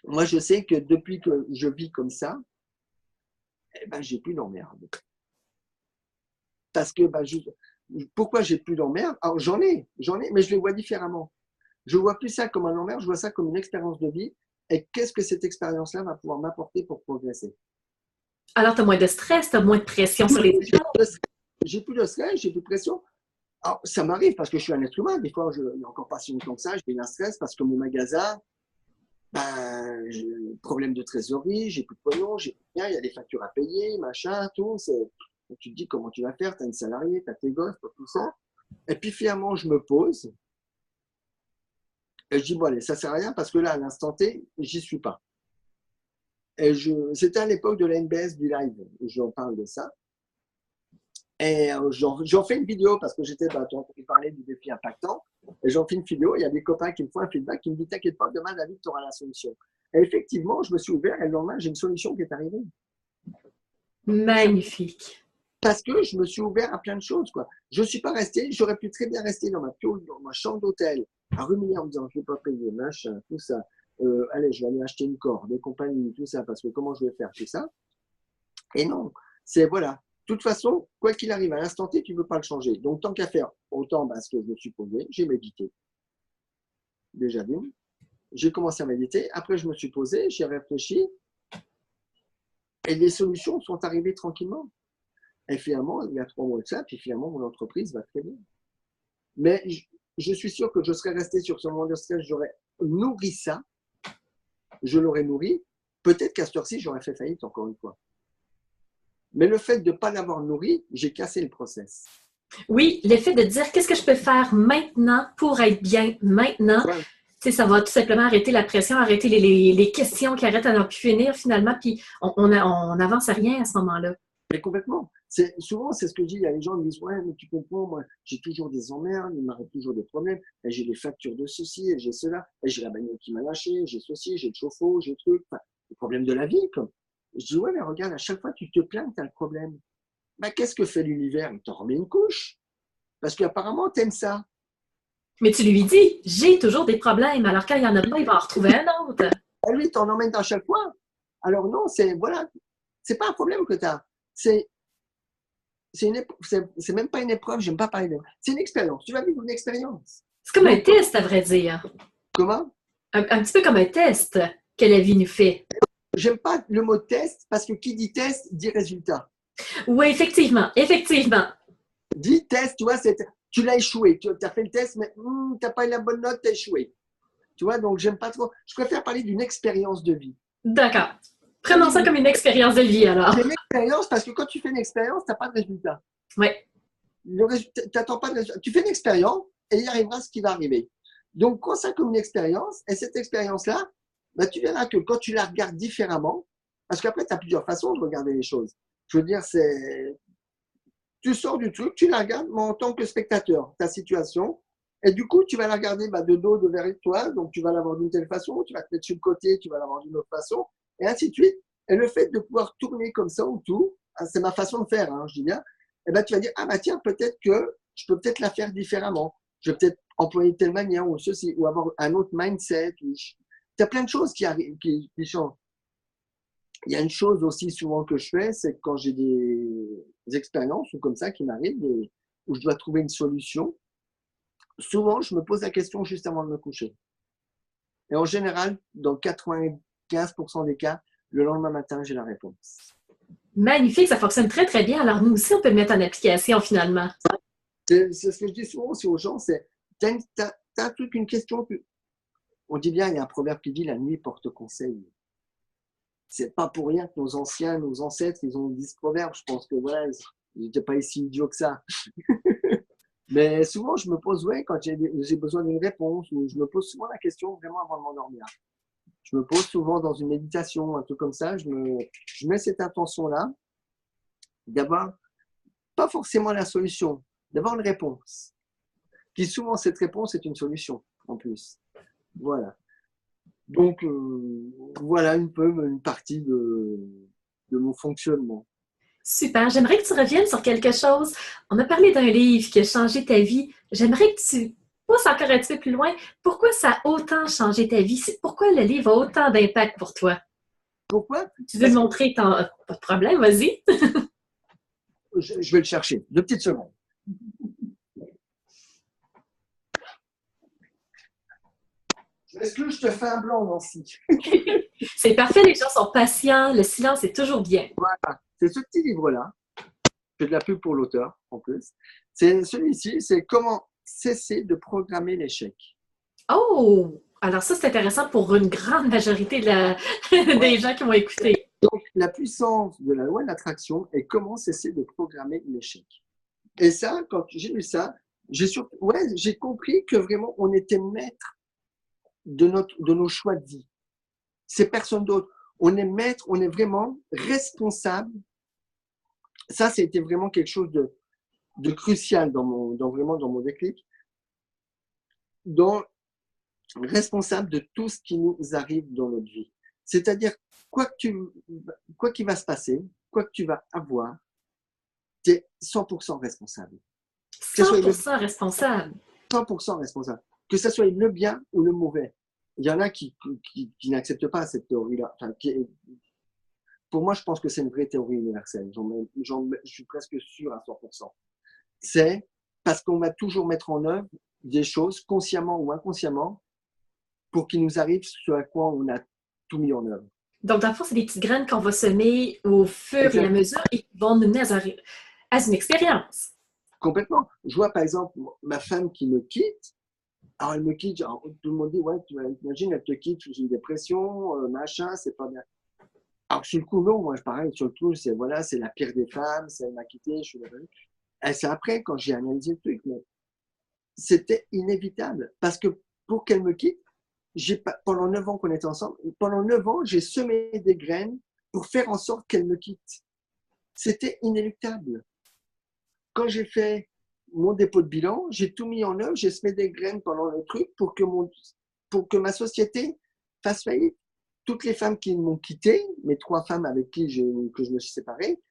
moi, je sais que depuis que je vis comme ça, j'ai plus d'emmerde. Parce que pourquoi j'ai plus d'emmerde? Alors j'en ai, mais je les vois différemment. Je vois plus ça comme un emmerde, je vois ça comme une expérience de vie. Et qu'est-ce que cette expérience-là va pouvoir m'apporter pour progresser?
Alors, tu as moins de stress, tu as moins de pression sur les épaules.
J'ai plus de stress, j'ai plus de pression. Alors, ça m'arrive parce que je suis un être humain. Des fois, il n'y a encore pas si longtemps que ça, j'ai un stress parce que mon magasin, j'ai problème de trésorerie, j'ai plus de pognon, j'ai plus rien, il y a des factures à payer, machin, tout. Tu te dis comment tu vas faire, tu as une salariée, tu as tes gosses, tout ça. Et puis finalement, je me pose et je dis, bon, allez, ça ne sert à rien parce que là, à l'instant T, j'y suis pas. Et c'était à l'époque de la NBS du live, j'en parle de ça. Et j'en fais une vidéo parce que tu as entendu parler du défi impactant. Et j'en fais une vidéo, il y a des copains qui me font un feedback, qui me disent, t'inquiète pas, demain, David, tu auras la solution. Et effectivement, je me suis ouvert et le lendemain, j'ai une solution qui est arrivée.
Magnifique.
Parce que je me suis ouvert à plein de choses, quoi. Je ne suis pas resté, j'aurais pu très bien rester dans ma chambre d'hôtel, à ruminer en me disant, je ne vais pas payer, machin, tout ça. Allez, je vais aller acheter une corde, des compagnies, tout ça, parce que comment je vais faire tout ça? Et non, voilà. De toute façon, quoi qu'il arrive, à l'instant T, tu ne peux pas le changer. Donc, tant qu'à faire, autant ce que je me suis posé, j'ai médité. Déjà d'une. J'ai commencé à méditer. Après, je me suis posé, j'ai réfléchi. Et les solutions sont arrivées tranquillement. Et finalement, il y a 3 mois de ça, puis finalement, mon entreprise va très bien. Mais je suis sûr que je serais resté sur ce moment de stress, j'aurais nourri ça, je l'aurais nourri. Peut-être qu'à cette heure-ci, j'aurais fait faillite encore une fois. Mais le fait de ne pas l'avoir nourri, j'ai cassé le process.
Oui, l'effet de dire qu'est-ce que je peux faire maintenant pour être bien maintenant. Ouais. Ça va tout simplement arrêter la pression, arrêter les questions qui arrêtent à n'en plus finir finalement, puis on n'avance à rien à ce moment-là.
Mais complètement. Souvent, c'est ce que je dis. Il y a les gens qui me disent, ouais, mais tu comprends, moi, j'ai toujours des emmerdes, il m'arrive toujours des problèmes, et j'ai les factures de ceci, et j'ai cela, et j'ai la bagnole qui m'a lâché, j'ai ceci, j'ai le chauffe-eau, j'ai le truc, enfin, les problèmes de la vie, comme. Je dis, ouais, mais regarde, à chaque fois que tu te plains que tu as le problème. Qu'est-ce que fait l'univers? Il t'en remet une couche. Parce qu'apparemment, tu aimes ça.
Mais tu lui dis, j'ai toujours des problèmes, alors quand il n'y en a pas, il va en retrouver un autre.
Et lui, t'en emmène à chaque fois. Alors non, c'est pas un problème que tu as. C'est c'est même pas une épreuve, j'aime pas parler d'épreuve. C'est une expérience. Tu vas vivre une expérience.
C'est comme un
Donc,
test, à vrai dire.
comment?
Un petit peu comme un test que la vie nous fait.
J'aime pas le mot test parce que qui dit test dit résultat.
Oui, effectivement, effectivement.
Dit test, tu vois, tu l'as échoué. Tu as fait le test, mais tu n'as pas eu la bonne note, tu as échoué. Tu vois, donc j'aime pas trop. Je préfère parler d'une expérience de vie.
D'accord. Prenons ça comme une expérience de vie, alors.
C'est une expérience parce que quand tu fais une expérience, tu n'as pas de résultat.
Oui.
T'attends pas de résultat. Tu fais une expérience et il arrivera ce qui va arriver. Donc, prends ça comme une expérience et cette expérience-là, bah, tu verras que quand tu la regardes différemment, parce qu'après, tu as plusieurs façons de regarder les choses. Je veux dire, tu sors du truc, tu la regardes mais en tant que spectateur, ta situation, et du coup, tu vas la regarder de dos, de vers toi, donc tu vas la voir d'une telle façon, tu vas te mettre sur le côté, tu vas la voir d'une autre façon, et ainsi de suite. Et le fait de pouvoir tourner comme ça autour, c'est ma façon de faire, je dis bien, et ben tu vas dire, ah bah tiens, peut-être que je peux peut-être la faire différemment. Je vais peut-être employer de telle manière, ou ceci, ou avoir un autre mindset. Tu as plein de choses qui arrivent, qui changent. Il y a une chose aussi souvent que je fais, c'est que quand j'ai des expériences ou comme ça qui m'arrivent, où je dois trouver une solution, souvent je me pose la question juste avant de me coucher. Et en général, dans 95% des cas, le lendemain matin, j'ai la réponse.
Magnifique, ça fonctionne très, très bien. Alors, nous aussi, on peut le mettre en application, finalement.
C'est ce que je dis souvent aussi aux gens, c'est, t'as un truc, une question, on dit bien, il y a un proverbe qui dit, la nuit porte conseil. C'est pas pour rien que nos anciens, nos ancêtres, ils ont dit ce proverbe. Je pense que voilà, ils n'étaient pas si idiots que ça. Mais souvent, je me pose, ouais, quand j'ai besoin d'une réponse, ou je me pose souvent la question vraiment avant de m'endormir. Je me pose souvent dans une méditation, un truc comme ça, je mets cette intention-là d'avoir pas forcément la solution, d'avoir une réponse. Qui souvent, cette réponse est une solution, en plus. Voilà. Donc, voilà un peu une partie de mon fonctionnement.
Super. J'aimerais que tu reviennes sur quelque chose. On a parlé d'un livre qui a changé ta vie. J'aimerais que tu pousses encore un petit peu plus loin. Pourquoi ça a autant changé ta vie? Pourquoi le livre a autant d'impact pour toi?
Pourquoi?
Tu veux
Parce
le
que
montrer? Pas de problème, vas-y.
je vais le chercher. 2 petites secondes. Est-ce que je te fais un blanc, Nancy?
C'est parfait, les gens sont patients. Le silence est toujours bien.
Voilà. C'est ce petit livre-là. Je fais de la pub pour l'auteur, en plus. C'est celui-ci, c'est comment cesser de programmer l'échec.
Oh! Alors ça, c'est intéressant pour une grande majorité
Ouais.
des gens qui vont écouter.
Donc, la puissance de la loi de l'attraction est comment cesser de programmer l'échec. Et ça, quand j'ai lu ça, j'ai compris que vraiment, on était maître de nos choix de vie. C'est personne d'autre. On est maître, on est vraiment responsable. Ça, c'était vraiment quelque chose de crucial vraiment dans mon déclic. Responsable de tout ce qui nous arrive dans notre vie. C'est-à-dire, quoi qu'il va se passer, quoi que tu vas avoir, tu es 100% responsable. Que ce soit
100% responsable.
100% responsable. Que ce soit le bien ou le mauvais. Il y en a qui n'acceptent pas cette théorie-là. Enfin, pour moi, je pense que c'est une vraie théorie universelle. Je suis presque sûr à 100%. C'est parce qu'on va toujours mettre en œuvre des choses, consciemment ou inconsciemment, pour qu'il nous arrive ce à quoi on a tout mis en œuvre.
Donc, dans le fond, c'est des petites graines qu'on va semer au fur et à mesure et qui vont nous mener à une expérience.
Complètement. Je vois par exemple ma femme qui me quitte. Alors elle me quitte, genre, tout le monde dit, ouais, tu imagines, elle te quitte sous une dépression, machin, c'est pas bien. Alors sur le coup, non, moi, pareil, sur le coup, c'est voilà, c'est la pire des femmes, c'est elle m'a quitté, je suis désolé. Et c'est après, quand j'ai analysé le truc, mais c'était inévitable. Parce que pour qu'elle me quitte, pendant 9 ans qu'on était ensemble, pendant 9 ans, j'ai semé des graines pour faire en sorte qu'elle me quitte. C'était inéluctable. Quand j'ai fait mon dépôt de bilan, j'ai tout mis en œuvre, j'ai semé des graines pendant le truc pour que ma société fasse faillite. Toutes les femmes qui m'ont quitté, mes 3 femmes avec qui que je me suis séparé,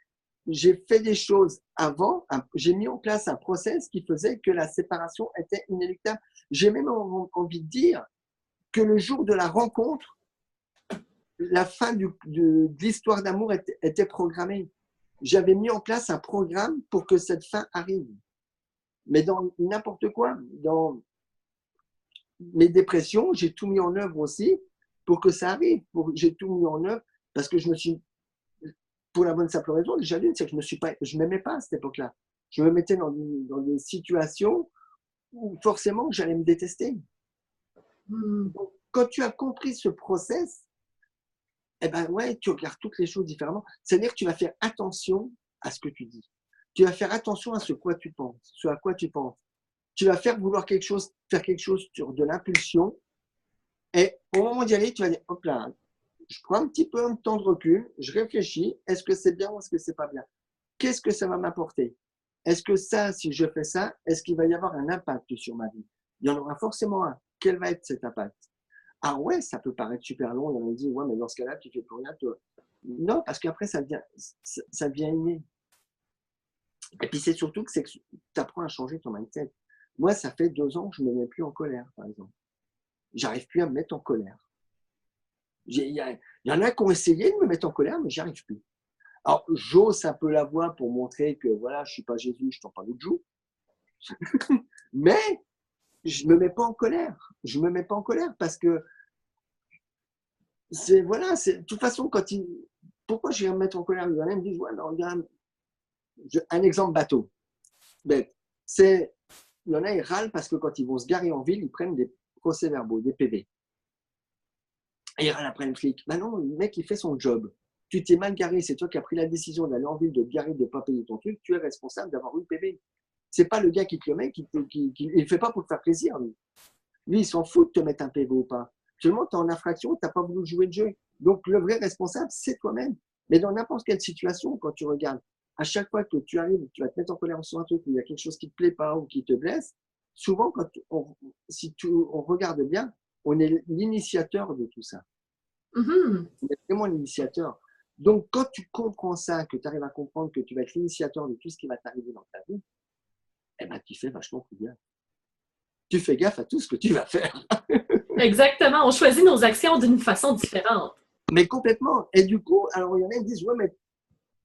j'ai fait des choses avant, j'ai mis en place un process qui faisait que la séparation était inéluctable. J'ai même envie de dire que le jour de la rencontre, la fin de l'histoire d'amour était programmée. j'avais mis en place un programme pour que cette fin arrive. Mais dans n'importe quoi, dans mes dépressions, j'ai tout mis en œuvre aussi pour que ça arrive. J'ai tout mis en œuvre parce que je me suis, pour la bonne simple raison, déjà d'une, c'est que je m'aimais pas à cette époque-là. Je me mettais dans des situations où forcément j'allais me détester. Donc, quand tu as compris ce process, eh ben ouais, tu regardes toutes les choses différemment. C'est-à-dire que tu vas faire attention à ce que tu dis. Tu vas faire attention à ce à quoi tu penses, ce à quoi tu penses. Tu vas faire quelque chose sur de l'impulsion. Et au moment d'y aller, tu vas dire, hop là, je prends un petit peu un temps de recul, je réfléchis, est-ce que c'est bien ou est-ce que c'est pas bien? Qu'est-ce que ça va m'apporter? Est-ce que ça, si je fais ça, est-ce qu'il va y avoir un impact sur ma vie? Il y en aura forcément un. Quel va être cet impact? Ah ouais, ça peut paraître super long. Il y en a qui disent, ouais, mais dans ce cas-là, tu fais plus rien. Toi. Non, parce qu'après, ça devient inné. Et puis, c'est surtout que tu apprends à changer ton mindset. Moi, ça fait 2 ans que je ne me mets plus en colère, par exemple. J'arrive plus à me mettre en colère. Il y en a qui ont essayé de me mettre en colère, mais j'y arrive plus. Alors, j'ose un peu la voix pour montrer que voilà, je suis pas Jésus, je t'en parle l'autre jour. Mais je me mets pas en colère. Je me mets pas en colère parce que de toute façon, pourquoi je vais me mettre en colère? Il y en a qui me disent, ouais, non, regarde, un exemple bateau. Bête. Il y en a, ils râlent parce que quand ils vont se garer en ville, ils prennent des procès-verbaux, des PV. Et ils râlent après le flic. Ben non, le mec, il fait son job. Tu t'es mal garé, c'est toi qui as pris la décision d'aller en ville, de te garer, de ne pas payer ton truc, tu es responsable d'avoir eu le PV. C'est pas le gars qui te le met, il ne fait pas pour te faire plaisir, lui. Lui, il s'en fout de te mettre un PV ou pas. Seulement, tu es en infraction, tu n'as pas voulu jouer le jeu. Donc, le vrai responsable, c'est toi-même. Mais dans n'importe quelle situation, quand tu regardes, à chaque fois que tu arrives, tu vas te mettre en colère sur un truc, où il y a quelque chose qui ne te plaît pas ou qui te blesse, souvent, on regarde bien, on est l'initiateur de tout ça.
Mm-hmm.
On est vraiment l'initiateur. Donc, quand tu comprends ça, que tu arrives à comprendre que tu vas être l'initiateur de tout ce qui va t'arriver dans ta vie, eh ben, tu fais vachement plus gaffe. Tu fais gaffe à tout ce que tu vas faire.
Exactement. On choisit nos actions d'une façon différente.
Mais complètement. Et du coup, alors il y en a qui disent, ouais, mais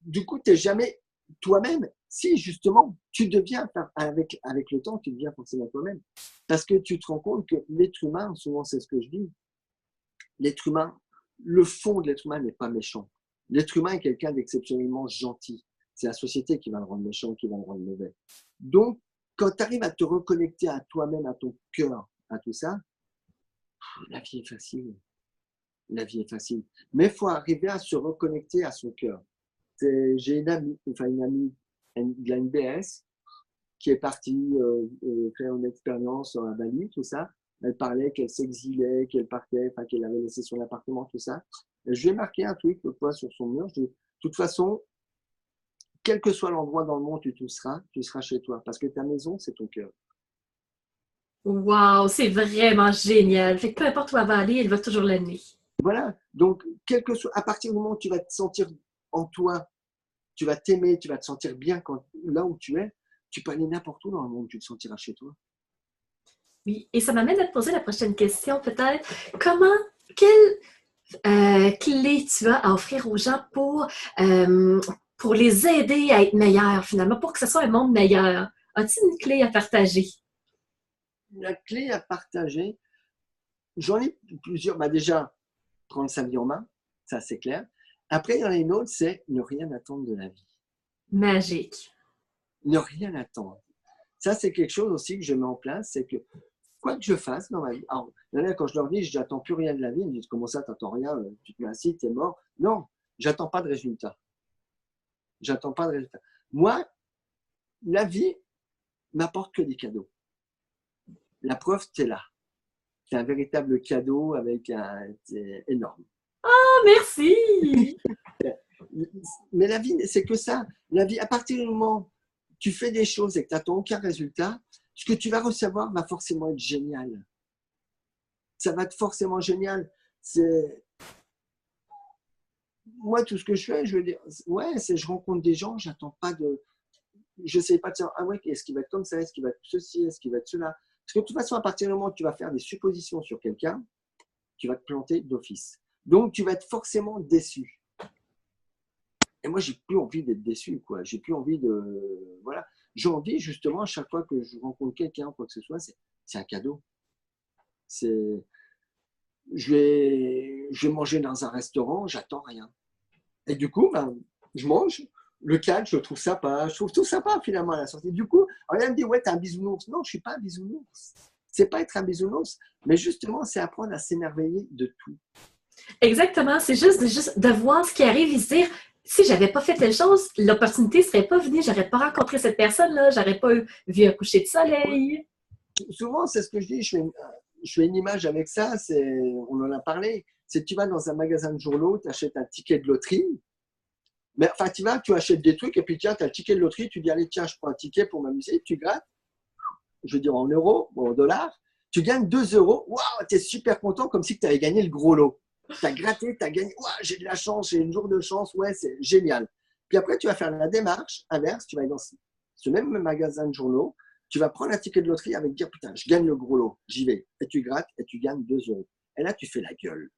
du coup, tu n'es jamais toi-même. Si, justement, tu deviens, avec le temps, tu deviens forcément toi-même. Parce que tu te rends compte que l'être humain, souvent c'est ce que je dis, l'être humain, le fond de l'être humain n'est pas méchant. L'être humain est quelqu'un d'exceptionnellement gentil. C'est la société qui va le rendre méchant, qui va le rendre mauvais. Donc, quand tu arrives à te reconnecter à toi-même, à ton cœur, à tout ça, la vie est facile. La vie est facile. Mais il faut arriver à se reconnecter à son cœur. J'ai une amie, de la NBS, qui est partie faire une expérience à Bali, tout ça. Elle parlait qu'elle s'exilait, qu'elle partait, qu'elle avait laissé son appartement, tout ça. Et je lui ai marqué un truc sur son mur. Je dis, de toute façon, quel que soit l'endroit dans le monde où tu seras chez toi. Parce que ta maison, c'est ton cœur.
Wow, c'est vraiment génial. Fait que peu importe où elle va aller, elle va toujours l'aimer.
Voilà. Donc, à partir du moment où tu vas te sentir en toi, tu vas t'aimer, tu vas te sentir bien là où tu es, tu peux aller n'importe où dans le monde, tu te sentiras chez toi.
Oui, et ça m'amène à te poser la prochaine question, peut-être. Quelle clé tu as à offrir aux gens pour les aider à être meilleurs, finalement, pour que ce soit un monde meilleur? As-tu une clé à partager?
La clé à partager, j'en ai plusieurs. Déjà, prendre sa vie en main, ça c'est clair. Après, il y en a une autre, c'est ne rien attendre de la vie.
Magique.
Ne rien attendre. Ça, c'est quelque chose aussi que je mets en place, c'est que quoi que je fasse dans ma vie, alors, il y en a quand je leur dis, j'attends plus rien de la vie, ils me disent, comment ça, t'attends rien, tu te mets assis, t'es mort. Non, j'attends pas de résultat. J'attends pas de résultat. Moi, la vie m'apporte que des cadeaux. La preuve, t'es là. C'est un véritable cadeau c'est énorme.
Ah, merci!
Mais la vie, c'est que ça. La vie, à partir du moment où tu fais des choses et que tu n'attends aucun résultat, ce que tu vas recevoir va forcément être génial. Ça va être forcément génial. Moi, tout ce que je fais, je veux dire, ouais, je rencontre des gens, j'attends pas de. Je ne sais pas de savoir, ah ouais, est-ce qu'il va être comme ça, est-ce qu'il va être ceci, est-ce qu'il va être cela. Parce que de toute façon, à partir du moment où tu vas faire des suppositions sur quelqu'un, tu vas te planter d'office. Donc, tu vas être forcément déçu. Et moi, j'ai plus envie d'être déçu, quoi. J'ai plus envie de. Voilà. J'ai envie, justement, à chaque fois que je rencontre quelqu'un ou quoi que ce soit, c'est un cadeau. C'est. Je vais manger dans un restaurant, j'attends rien. Et du coup, ben, je mange. Le cadre, je le trouve sympa. Je trouve tout sympa, finalement, à la sortie. Du coup, alors, elle me dit, ouais, t'es un bisounours. Non, je suis pas un bisounours. C'est pas être un bisounours, mais justement, c'est apprendre à s'émerveiller de tout.
Exactement, c'est juste de voir ce qui arrive et se dire, si j'avais pas fait telle chose, l'opportunité serait pas venue, j'aurais pas rencontré cette personne-là, j'aurais pas vu un coucher de soleil.
Souvent, c'est ce que je dis, je fais une image avec ça, on en a parlé. C'est que tu vas dans un magasin de journaux, tu achètes un ticket de loterie. Mais enfin, tu achètes des trucs et puis tiens, tu as le ticket de loterie, tu dis, allez, tiens, je prends un ticket pour m'amuser, tu grattes, je veux dire en euros ou en dollars, tu gagnes 2 euros, waouh, tu es super content comme si tu avais gagné le gros lot. Tu as gratté, tu as gagné, waouh, j'ai de la chance, j'ai une jour de chance, ouais, c'est génial. Puis après, tu vas faire la démarche inverse, tu vas aller dans ce même magasin de journaux, tu vas prendre un ticket de loterie avec dire, putain, je gagne le gros lot, j'y vais. Et tu grattes et tu gagnes 2 euros. Et là, tu fais la gueule.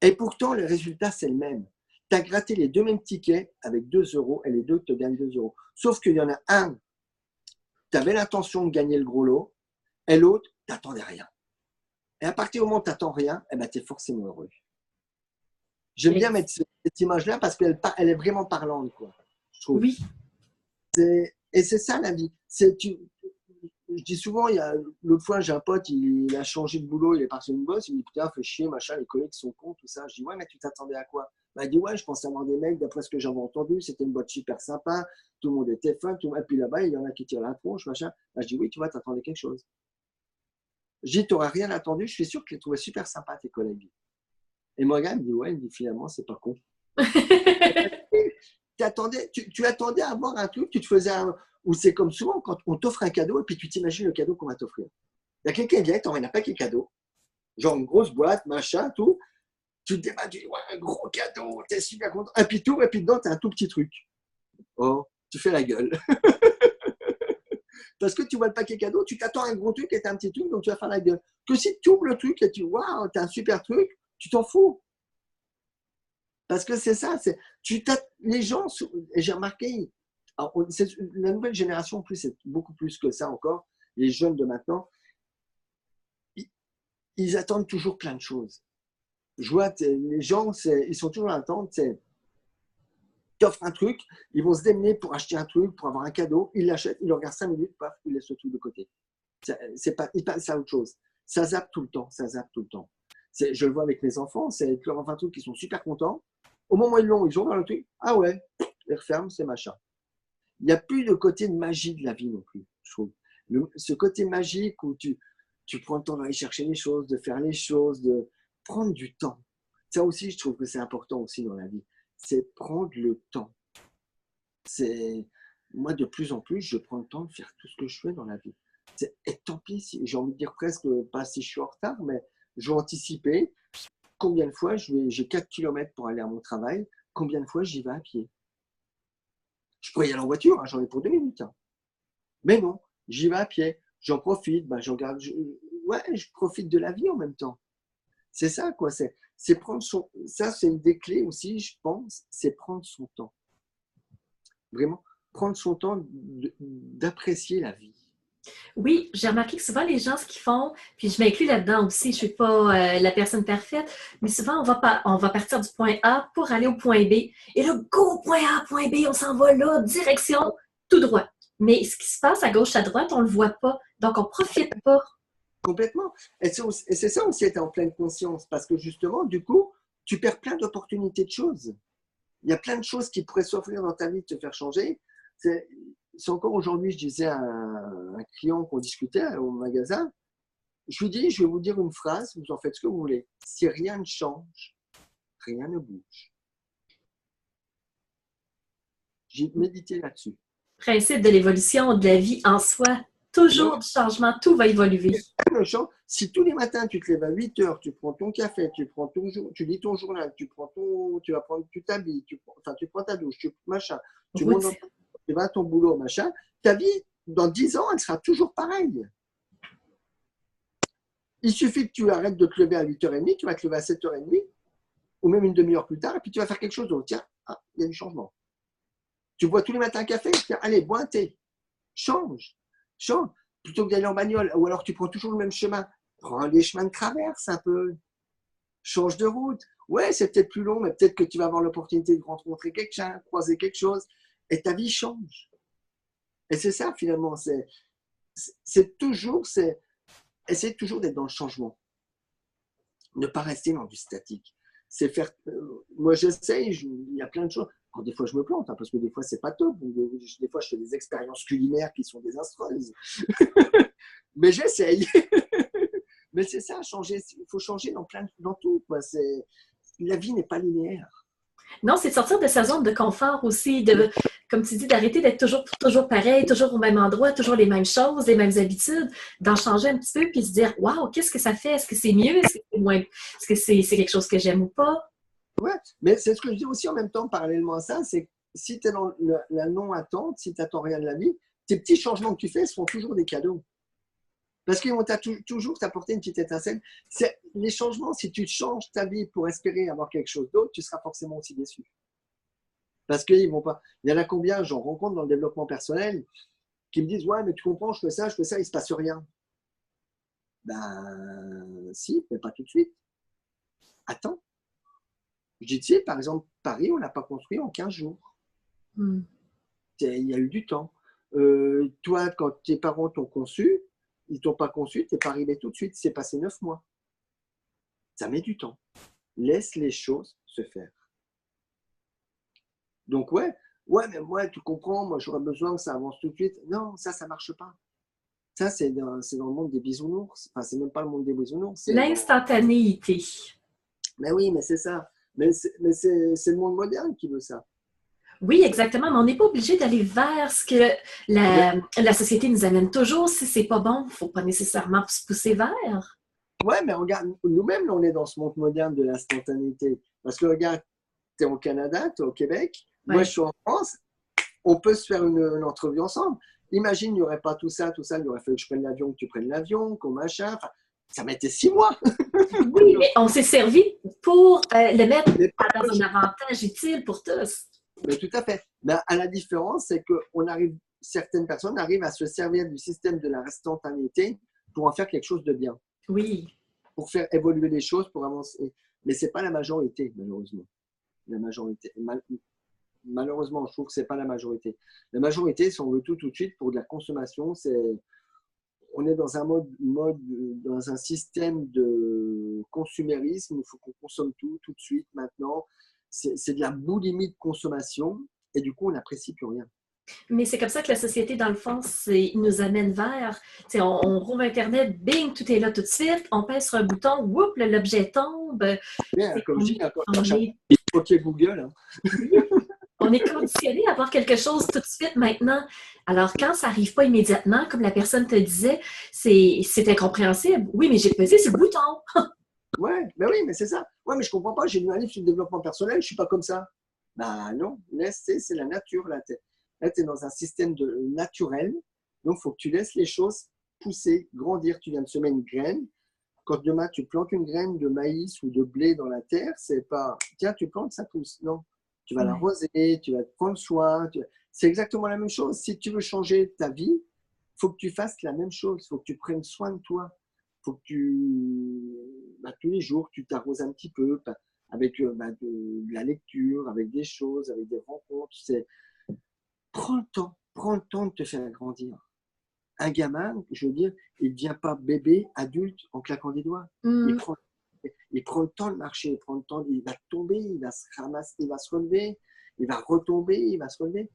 Et pourtant, le résultat, c'est le même. Tu as gratté les deux mêmes tickets avec 2 euros et les deux te gagnent 2 euros. Sauf qu'il y en a un, tu avais l'intention de gagner le gros lot et l'autre, tu n'attendais rien. Et à partir du moment où tu n'attends rien, eh ben, tu es forcément heureux. J'aime bien mettre cette image-là parce qu'elle est vraiment parlante, quoi, je trouve.
Oui.
Et c'est ça la vie. Je dis souvent, l'autre fois, j'ai un pote, il a changé de boulot, il est parti d'une bosse, il me dit putain, fais chier, machin, les collègues sont cons, tout ça. Je dis ouais, mais tu t'attendais à quoi? Il dit ouais, je pensais avoir des mecs, d'après ce que j'avais entendu, c'était une boîte super sympa, tout le monde était fun, et puis là-bas, il y en a qui tirent la tronche, machin. Je dis oui, tu vois, t'attendais quelque chose. Je dis, tu n'auras rien attendu, je suis sûr que tu les trouvais super sympas, tes collègues. Et mon gars me dit ouais, il me dit finalement, c'est pas con. Tu attendais à avoir un truc, tu te faisais un. Ou c'est comme souvent quand on t'offre un cadeau et puis tu t'imagines le cadeau qu'on va t'offrir. Il y a quelqu'un qui vient, t'emmène un paquet cadeau, genre une grosse boîte, machin, tout. Tu te dis, bah, tu dis, ouais, un gros cadeau, t'es super content. Et puis tout, et puis dedans, t'as un tout petit truc. Oh, tu fais la gueule. Parce que tu vois le paquet cadeau, tu t'attends à un gros truc et t'as un petit truc, donc tu vas faire la gueule. Que si tu ouvres le truc et tu vois, t'as un super truc, tu t'en fous. Parce que c'est ça, les gens, et j'ai remarqué, alors, la nouvelle génération, en plus, c'est beaucoup plus que ça encore, les jeunes de maintenant, ils attendent toujours plein de choses. Je vois, les gens, ils sont toujours en attente, tu offres un truc, ils vont se démener pour acheter un truc, pour avoir un cadeau, ils l'achètent, ils le regardent 5 minutes, paf, ils laissent le truc de côté. Ils passent à autre chose. Ça zappe tout le temps, ça zappe tout le temps. Je le vois avec mes enfants, c'est leur offre un truc, ils sont super contents. Au moment où ils l'ont, ils ont le truc, ah ouais, ils referment, c'est machin. Il n'y a plus de côté de magie de la vie non plus, je trouve. Ce côté magique où tu prends le temps d'aller chercher les choses, de faire les choses, de prendre du temps. Ça aussi, je trouve que c'est important aussi dans la vie. C'est prendre le temps. Moi, de plus en plus, je prends le temps de faire tout ce que je fais dans la vie. Et tant pis, j'ai envie de dire presque, pas si je suis en retard, mais je vais anticiper combien de fois j'ai 4 km pour aller à mon travail, combien de fois j'y vais à pied. Je pourrais y aller en voiture, hein, j'en ai pour 2 minutes. Hein. Mais non, j'y vais à pied, j'en profite, ouais, je profite de la vie en même temps. C'est ça, quoi. C'est prendre ça, c'est une des clés aussi, je pense, c'est prendre son temps. Vraiment, prendre son temps d'apprécier la vie.
Oui, j'ai remarqué que souvent les gens, ce qu'ils font, puis je m'inclus là-dedans aussi, je ne suis pas la personne parfaite, mais souvent on va partir du point A pour aller au point B. Et là, go, point A, point B, on s'en va là, direction tout droit. Mais ce qui se passe à gauche, à droite, on ne le voit pas. Donc, on ne profite pas.
Complètement. Et c'est ça aussi être en pleine conscience, parce que justement, du coup, tu perds plein d'opportunités de choses. Il y a plein de choses qui pourraient s'offrir dans ta vie de te faire changer. C'est encore aujourd'hui, je disais à un client qu'on discutait au magasin, je lui dis, je vais vous dire une phrase, vous en faites ce que vous voulez. Si rien ne change, rien ne bouge. J'ai médité là-dessus.
Principe de l'évolution de la vie en soi. Toujours du changement, tout va évoluer.
Si tous les matins tu te lèves à 8 heures, tu prends ton café, tu lis ton journal, tu t'habilles, tu prends ta douche, tu montes tu vas à ton boulot, machin, ta vie, dans 10 ans, elle sera toujours pareille. Il suffit que tu arrêtes de te lever à 8h30, tu vas te lever à 7h30, ou même une demi-heure plus tard, et puis tu vas faire quelque chose d'autre. Tiens, Ah, il y a du changement. Tu bois tous les matins un café, tiens, allez, bois un thé. Change. Change. Plutôt que d'aller en bagnole. Ou alors tu prends toujours le même chemin. Prends les chemins de traverse un peu. Change de route. Ouais, c'est peut-être plus long, mais peut-être que tu vas avoir l'opportunité de rencontrer quelqu'un, croiser quelque chose. Et ta vie change. Et c'est ça, finalement. C'est toujours, essayer toujours d'être dans le changement. Ne pas rester dans du statique. C'est faire. Moi, j'essaye, il y a plein de choses. Alors, des fois, je me plante, hein, parce que des fois, c'est pas top. Des fois, je fais des expériences culinaires qui sont désastreuses. Mais j'essaye. Mais c'est ça, changer. Il faut changer dans tout. Quoi. La vie n'est pas linéaire.
Non, c'est de sortir de sa zone de confort aussi, de, comme tu dis, d'arrêter d'être toujours pareil, toujours au même endroit, toujours les mêmes choses, les mêmes habitudes, d'en changer un petit peu, puis se dire, waouh, qu'est-ce que ça fait? Est-ce que c'est mieux? Est-ce que c'est moins? Est-ce que c'est quelque chose que j'aime ou pas?
Ouais, mais c'est ce que je dis aussi en même temps, parallèlement à ça, c'est que si tu es dans la non-attente, si tu n'attends rien de la vie, tes petits changements que tu fais seront toujours des cadeaux. Parce qu'ils vont toujours t'apporter une petite étincelle. Les changements, si tu changes ta vie pour espérer avoir quelque chose d'autre, tu seras forcément aussi déçu. Parce qu'ils vont pas. Il y en a combien, j'en rencontre dans le développement personnel, qui me disent ouais, mais tu comprends, je fais ça, il ne se passe rien. Ben, si, mais pas tout de suite. Attends. Je dis, tu sais, par exemple, Paris, on ne l'a pas construit en 15 jours.
Hmm.
Il y a eu du temps. Toi, quand tes parents t'ont conçu, ils ne t'ont pas conçu, tu n'es pas arrivé tout de suite. C'est passé 9 mois. Ça met du temps. Laisse les choses se faire. Donc, ouais, mais moi, tu comprends, moi, j'aurais besoin que ça avance tout de suite. Non, ça ne marche pas. Ça, c'est dans le monde des bisounours. Enfin, c'est même pas le monde des bisounours.
L'instantanéité.
Mais oui, mais c'est ça. Mais c'est le monde moderne qui veut ça.
Oui, exactement, mais on n'est pas obligé d'aller vers ce que la société nous amène toujours. Si c'est pas bon, il ne faut pas nécessairement se pousser vers.
Ouais, mais regarde, nous-mêmes, on est dans ce monde moderne de l'instantanéité. Parce que regarde, tu es au Canada, tu es au Québec,
Ouais.
moi je suis en France, on peut se faire une entrevue ensemble. Imagine, il n'y aurait pas tout ça, il aurait fallu que je prenne l'avion, que tu prennes l'avion, qu'on machin. Enfin, ça mettait 6 mois.
Oui, mais on s'est servi pour le mettre
Mais,
dans un avantage utile pour tous.
mais tout à fait. Mais à la différence, c'est que certaines personnes arrivent à se servir du système de l'instantanéité pour en faire quelque chose de bien,
Oui.
pour faire évoluer les choses, pour avancer. Mais ce n'est pas la majorité, malheureusement. La majorité. Malheureusement, je trouve que ce n'est pas la majorité. La majorité, si on veut tout de suite pour de la consommation, on est dans dans un système de consumérisme où il faut qu'on consomme tout de suite, maintenant. C'est de la boulimie de consommation et du coup, on n'apprécie plus rien.
Mais c'est comme ça que la société, dans le fond, nous amène vers. On rouvre Internet, bing, tout est là tout de suite. On pèse sur un bouton, whoop, l'objet tombe.
Mais, comme je dis, quand on
On
cherche
est,
OK Google,
on est conditionné à avoir quelque chose tout de suite maintenant. Alors, quand ça n'arrive pas immédiatement, comme la personne te disait, c'est incompréhensible. Oui, mais j'ai pesé sur le bouton.
ouais, mais oui, mais c'est ça. Ouais, mais je comprends pas. J'ai lu un livre sur le développement personnel, je suis pas comme ça. Bah non, c'est la nature. Là, tu es dans un système naturel. Donc, il faut que tu laisses les choses pousser, grandir. Tu viens de semer une graine. Quand demain, tu plantes une graine de maïs ou de blé dans la terre, c'est pas, tiens, tu plantes, ça pousse. Non, tu vas
Ouais.
l'arroser, tu vas te prendre soin. C'est exactement la même chose. Si tu veux changer ta vie, il faut que tu fasses la même chose. Il faut que tu prennes soin de toi. Il faut que tous les jours, tu t'arroses un petit peu avec de la lecture, avec des choses, avec des rencontres. Prends le temps de te faire grandir. Un gamin, je veux dire, il ne devient pas bébé, adulte en claquant des doigts.
Mm.
Il prend le temps de marcher, il prend le temps, il va tomber, il va se ramasser, il va se relever, il va retomber, il va se relever.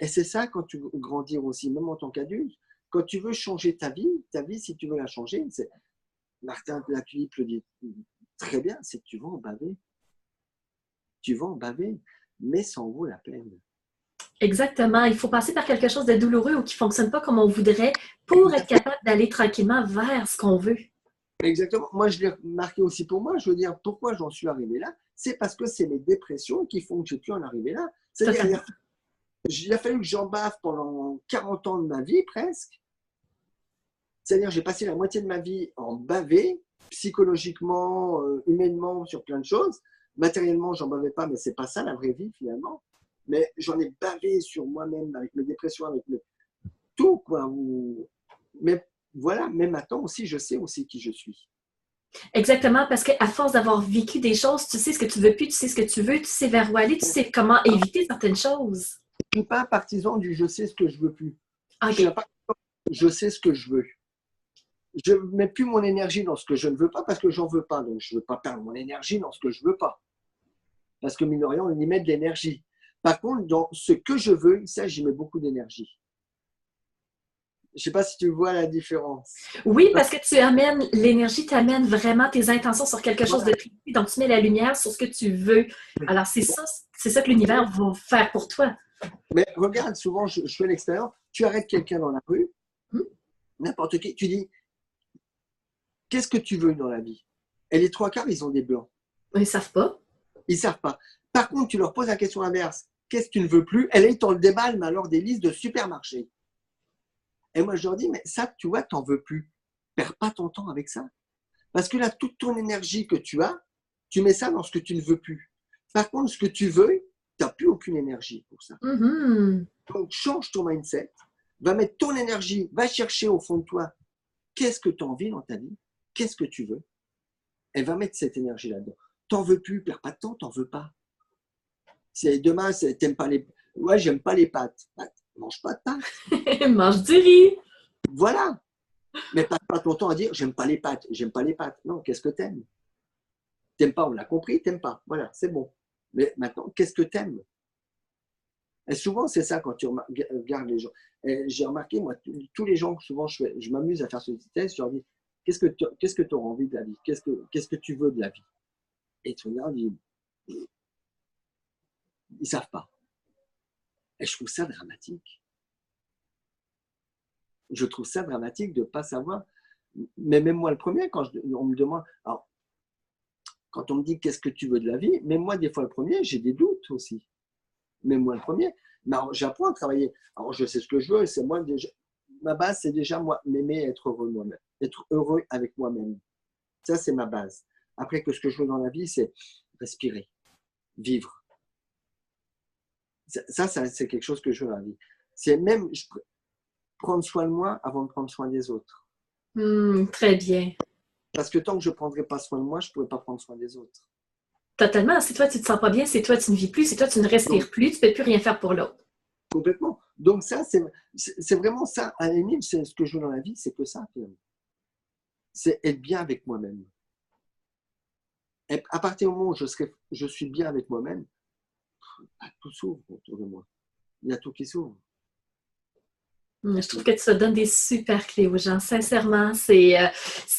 Et c'est ça quand tu veux grandir aussi, même en tant qu'adulte. Quand tu veux changer ta vie, si tu veux la changer, c'est Martin Latulippe le dit très bien, c'est que tu vas en baver. Tu vas en baver, mais ça en vaut la peine.
Exactement. Il faut passer par quelque chose de douloureux ou qui ne fonctionne pas comme on voudrait pour être capable d'aller tranquillement vers ce qu'on veut.
Exactement. Moi, je l'ai remarqué aussi pour moi. Je veux dire, pourquoi j'en suis arrivé là? C'est parce que c'est mes dépressions qui font que j'ai pu en arriver là. C'est-à-dire, il a fallu que j'en bave pendant 40 ans de ma vie, presque. C'est-à-dire, j'ai passé la moitié de ma vie en bavé, psychologiquement, humainement, sur plein de choses, Matériellement, j'en bavais pas, mais c'est pas ça la vraie vie finalement. Mais j'en ai bavé sur moi-même avec mes dépressions, avec tout quoi. Mais voilà, même maintenant aussi, je sais aussi qui je suis.
Exactement, parce qu'à force d'avoir vécu des choses, tu sais ce que tu veux plus, tu sais ce que tu veux, tu sais vers où aller, tu sais comment éviter certaines choses.
Je ne suis pas un partisan du je sais ce que je veux plus. Je suis un
OK.
partisan du je sais ce que je veux. Je ne mets plus mon énergie dans ce que je ne veux pas parce que j'en veux pas. Donc, je ne veux pas perdre mon énergie dans ce que je ne veux pas. Parce que, mine de rien, on y met de l'énergie. Par contre, dans ce que je veux, ça, j'y mets beaucoup d'énergie. Je ne sais pas si tu vois la différence.
Oui, parce que tu amènes l'énergie, tu amènes vraiment tes intentions sur quelque chose de
Voilà.
précis, donc tu mets la lumière sur ce que tu veux. Alors, c'est ça que l'univers va faire pour toi.
Mais regarde, souvent, je fais l'expérience. Tu arrêtes quelqu'un dans la rue,
Hmm?
n'importe qui, tu dis, qu'est-ce que tu veux dans la vie? Et les trois quarts, ils ont des blancs.
Ils ne savent pas.
Ils ne savent pas. Par contre, tu leur poses la question inverse. Qu'est-ce que tu ne veux plus? Et là, ils t'en le déballent, mais alors des listes de supermarchés. Et moi, je leur dis, mais ça, tu vois, tu n'en veux plus. Perds pas ton temps avec ça. Parce que là, toute ton énergie que tu as, tu mets ça dans ce que tu ne veux plus. Par contre, ce que tu veux, tu n'as plus aucune énergie pour ça.
Mhm.
Donc, change ton mindset, va mettre ton énergie, va chercher au fond de toi, qu'est-ce que tu as envie dans ta vie? Qu'est-ce que tu veux? Et va mettre cette énergie là-dedans. T'en veux plus, perds pas de temps, t'en veux pas. Demain, t'aimes pas les. Ouais, j'aime pas les pâtes. Mange pas de pâtes.
Mange du riz.
Voilà. Mais passe pas ton temps à dire j'aime pas les pâtes, j'aime pas les pâtes. Non, qu'est-ce que t'aimes? T'aimes pas, on l'a compris, t'aimes pas. Voilà, c'est bon. Mais maintenant, qu'est-ce que t'aimes? Et souvent, c'est ça quand tu regardes les gens. J'ai remarqué, moi, tous les gens, souvent, je m'amuse à faire ce test, je leur dis qu'est-ce que tu auras envie de la vie? Qu'est-ce que tu veux de la vie? Et tu regardes, ils savent pas. Et je trouve ça dramatique. Je trouve ça dramatique de ne pas savoir. Mais même moi, le premier, quand on me demande, alors, quand on me dit qu'est-ce que tu veux de la vie, même moi, des fois, le premier, j'ai des doutes aussi. Même moi, le premier. Mais j'apprends à travailler. Alors, je sais ce que je veux. C'est moi déjà. Ma base, c'est déjà moi, m'aimer, être heureux moi-même. Être heureux avec moi-même. Ça, c'est ma base. Après, que ce que je veux dans la vie, c'est respirer, vivre. Ça c'est quelque chose que je veux dans la vie. C'est même prendre soin de moi avant de prendre soin des autres.
Très bien.
Parce que tant que je ne prendrai pas soin de moi, je ne pourrai pas prendre soin des autres.
Totalement. Si toi, tu te sens pas bien, c'est toi, tu ne vis plus, c'est toi, tu ne
Donc,
respires plus, tu ne peux plus rien faire pour l'autre.
complètement. Donc ça, c'est vraiment ça. À la limite, c'est ce que je veux dans la vie, c'est que ça, finalement. C'est être bien avec moi-même. Et à partir du moment où je suis bien avec moi-même, tout s'ouvre autour de moi. Il y a tout qui s'ouvre.
Je trouve que tu donnes des super clés aux gens. Sincèrement, c'est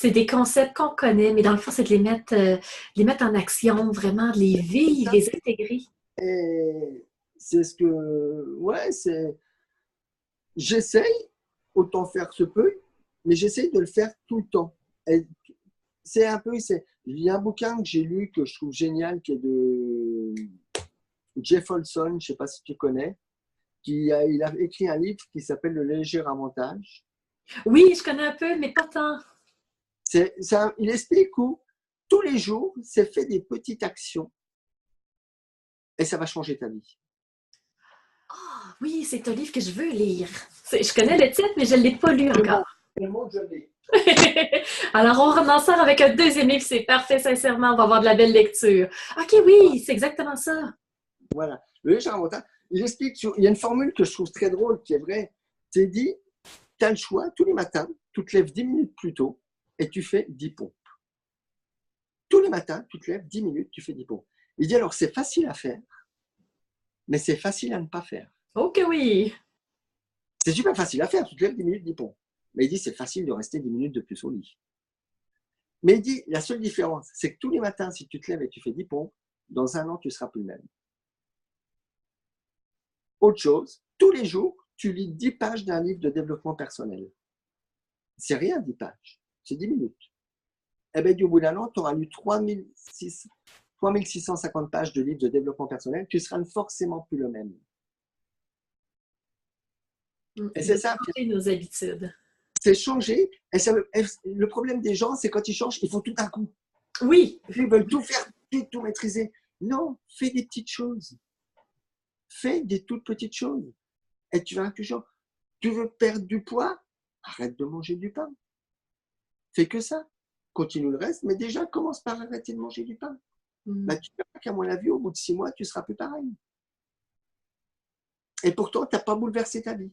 des concepts qu'on connaît, mais dans le fond, c'est de les mettre en action, vraiment, de les vivre, les intégrer.
Et c'est ce que, ouais, j'essaye, autant faire se peut, mais j'essaye de le faire tout le temps. Et c'est un peu, il y a un bouquin que j'ai lu que je trouve génial qui est de Jeff Olson, je ne sais pas si tu connais, il a écrit un livre qui s'appelle Le léger avantage.
Oui, je connais un peu, mais pas tant.
Il explique où tous les jours, c'est fait des petites actions et ça va changer ta vie.
Ah, oui, c'est un livre que je veux lire. Je connais le titre, mais je ne l'ai pas lu encore.
Je l'ai.
Alors, on en sort avec un deuxième livre, c'est parfait, sincèrement, on va avoir de la belle lecture. OK, oui, c'est exactement ça.
Voilà. Le léger avantage, il explique, il y a une formule que je trouve très drôle qui est vraie. C'est dit, tu as le choix, tous les matins, tu te lèves 10 minutes plus tôt et tu fais 10 pompes. Tous les matins, tu te lèves 10 minutes, tu fais 10 pompes. Il dit alors, c'est facile à faire, mais c'est facile à ne pas faire.
OK, oui.
C'est super facile à faire, tu te lèves 10 minutes, 10 pompes. Mais il dit, c'est facile de rester 10 minutes de plus au lit. Mais il dit, la seule différence, c'est que tous les matins, si tu te lèves et tu fais 10 pompes, dans un an, tu ne seras plus le même. Autre chose, tous les jours, tu lis 10 pages d'un livre de développement personnel. C'est rien, 10 pages. C'est 10 minutes. Eh bien, du bout d'un an, tu auras lu 3650 pages de livres de développement personnel. Tu seras forcément plus le même. Et c'est ça.
Changer nos habitudes.
C'est changer. Et le problème des gens, c'est quand ils changent, ils font tout d'un coup.
Oui.
Ils veulent tout faire, tout maîtriser. Non, fais des petites choses. Fais des toutes petites choses. Et tu vas toujours. Tu veux perdre du poids? Arrête de manger du pain. Fais que ça. Continue le reste, mais déjà, commence par arrêter de manger du pain. Bah, tu verras qu'à mon avis, au bout de 6 mois, tu ne seras plus pareil. Et pourtant, tu n'as pas bouleversé ta vie.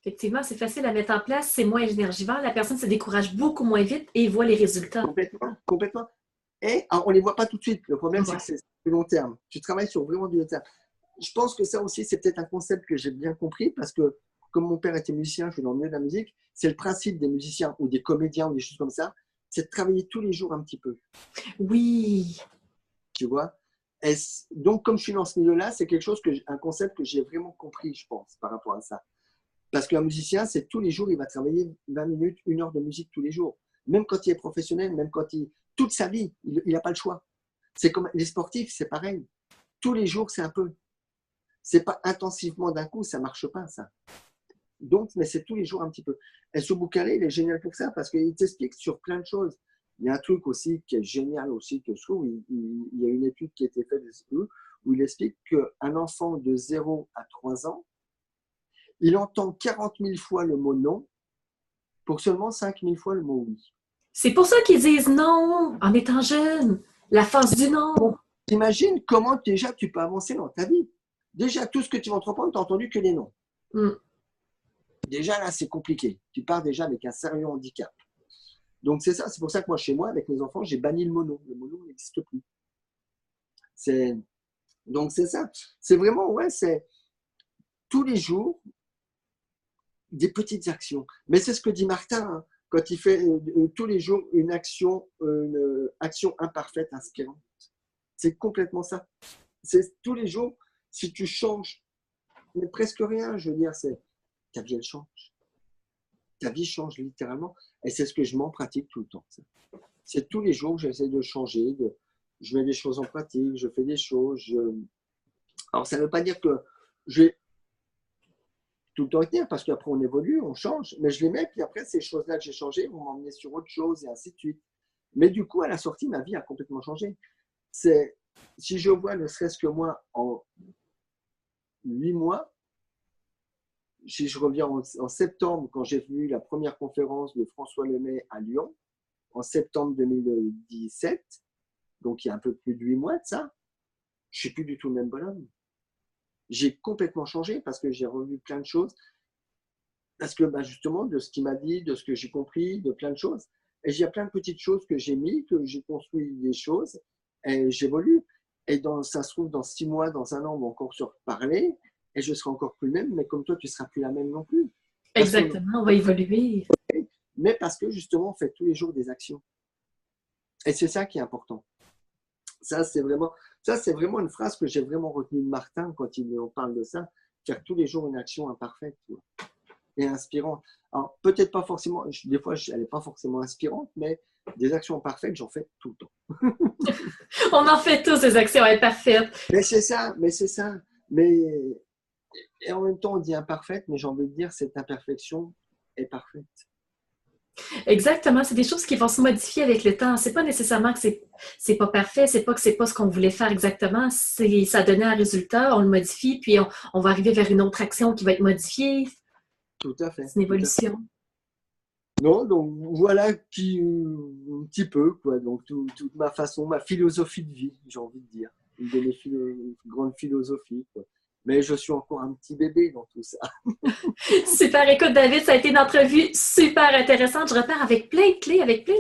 Effectivement, c'est facile à mettre en place, c'est moins énergivore, la personne se décourage beaucoup moins vite et voit les résultats.
Complètement, complètement. Et alors, on ne les voit pas tout de suite. Le problème, c'est que c'est du long terme. Tu travailles sur vraiment du long terme. Je pense que ça aussi, c'est peut-être un concept que j'ai bien compris parce que comme mon père était musicien, je suis dans le milieu de la musique, c'est le principe des musiciens ou des comédiens ou des choses comme ça, c'est de travailler tous les jours un petit peu.
Oui.
Tu vois? Et donc, comme je suis dans ce milieu-là, c'est quelque chose un concept que j'ai vraiment compris, je pense, par rapport à ça. Parce qu'un musicien, c'est tous les jours, il va travailler 20 minutes, 1 heure de musique tous les jours. Même quand il est professionnel, même quand toute sa vie, il n'a pas le choix. C'est comme les sportifs, c'est pareil. Tous les jours, c'est un peu. C'est pas intensivement d'un coup, ça marche pas, ça. Donc, mais c'est tous les jours un petit peu. Et ce bouquin-là, il est génial pour ça parce qu'il t'explique sur plein de choses. Il y a un truc aussi qui est génial aussi, que je trouve. Il y a une étude qui a été faite où il explique qu'un enfant de 0 à 3 ans, il entend 40 000 fois le mot non pour seulement 5 000 fois le mot oui.
C'est pour ça qu'ils disent non en étant jeune. La force du non.
T'imagines comment déjà tu peux avancer dans ta vie. Déjà, tout ce que tu vas entreprendre, tu n'as entendu que les noms. Déjà, là, c'est compliqué. Tu pars déjà avec un sérieux handicap. Donc, c'est ça. C'est pour ça que moi, chez moi, avec mes enfants, j'ai banni le mono. Le mono n'existe plus. Donc, c'est ça. C'est vraiment, ouais, c'est tous les jours des petites actions. Mais c'est ce que dit Martin, hein, quand il fait tous les jours une action imparfaite, inspirante. C'est complètement ça. C'est tous les jours, si tu changes, mais presque rien, je veux dire, ta vie, elle change. Ta vie change littéralement. Et c'est ce que je m'en pratique tout le temps. C'est tous les jours que j'essaie de changer. Je mets des choses en pratique, je fais des choses. Alors, ça ne veut pas dire que je vais tout le temps tenir, parce qu'après, on évolue, on change. Mais je les mets, puis après, ces choses-là que j'ai changées vont m'emmener sur autre chose, et ainsi de suite. Mais du coup, à la sortie, ma vie a complètement changé. Si je vois ne serait-ce que moi, en 8 mois, si je reviens en septembre, quand j'ai vu la première conférence de François Lemay à Lyon, en septembre 2017, donc il y a un peu plus de 8 mois de ça, je ne suis plus du tout le même bonhomme. J'ai complètement changé parce que j'ai revu plein de choses, parce que justement, de ce qu'il m'a dit, de ce que j'ai compris, de plein de choses. Et il y a plein de petites choses que j'ai mis, que j'ai construit des choses, et j'évolue. Et ça se trouve, dans 6 mois, dans 1 an, on va encore se reparler, et je serai encore plus le même, mais comme toi, tu ne seras plus la même non plus.
Exactement, on va évoluer.
Mais parce que justement, on fait tous les jours des actions. Et c'est ça qui est important. Ça, c'est vraiment une phrase que j'ai vraiment retenue de Martin quand il en parle de ça. Faire tous les jours une action imparfaite et inspirante. Alors, peut-être pas forcément, des fois, elle n'est pas forcément inspirante, mais des actions imparfaites, j'en fais tout le temps.
On en fait tous des actions imparfaites.
Mais c'est ça. Et en même temps, on dit imparfaite, mais j'ai envie de dire cette imperfection est parfaite.
Exactement, c'est des choses qui vont se modifier avec le temps. C'est pas nécessairement que c'est pas parfait, c'est pas que c'est pas ce qu'on voulait faire exactement. Ça donnait un résultat, on le modifie, puis on va arriver vers une autre action qui va être modifiée.
Tout à fait.
C'est une évolution.
Non, donc voilà un petit peu, quoi. Donc toute ma façon, ma philosophie de vie, j'ai envie de dire. Une de mes grandes philosophies, quoi. Mais je suis encore un petit bébé dans tout ça.
Super, écoute David, ça a été une entrevue super intéressante. Je repars avec plein de clés, avec plein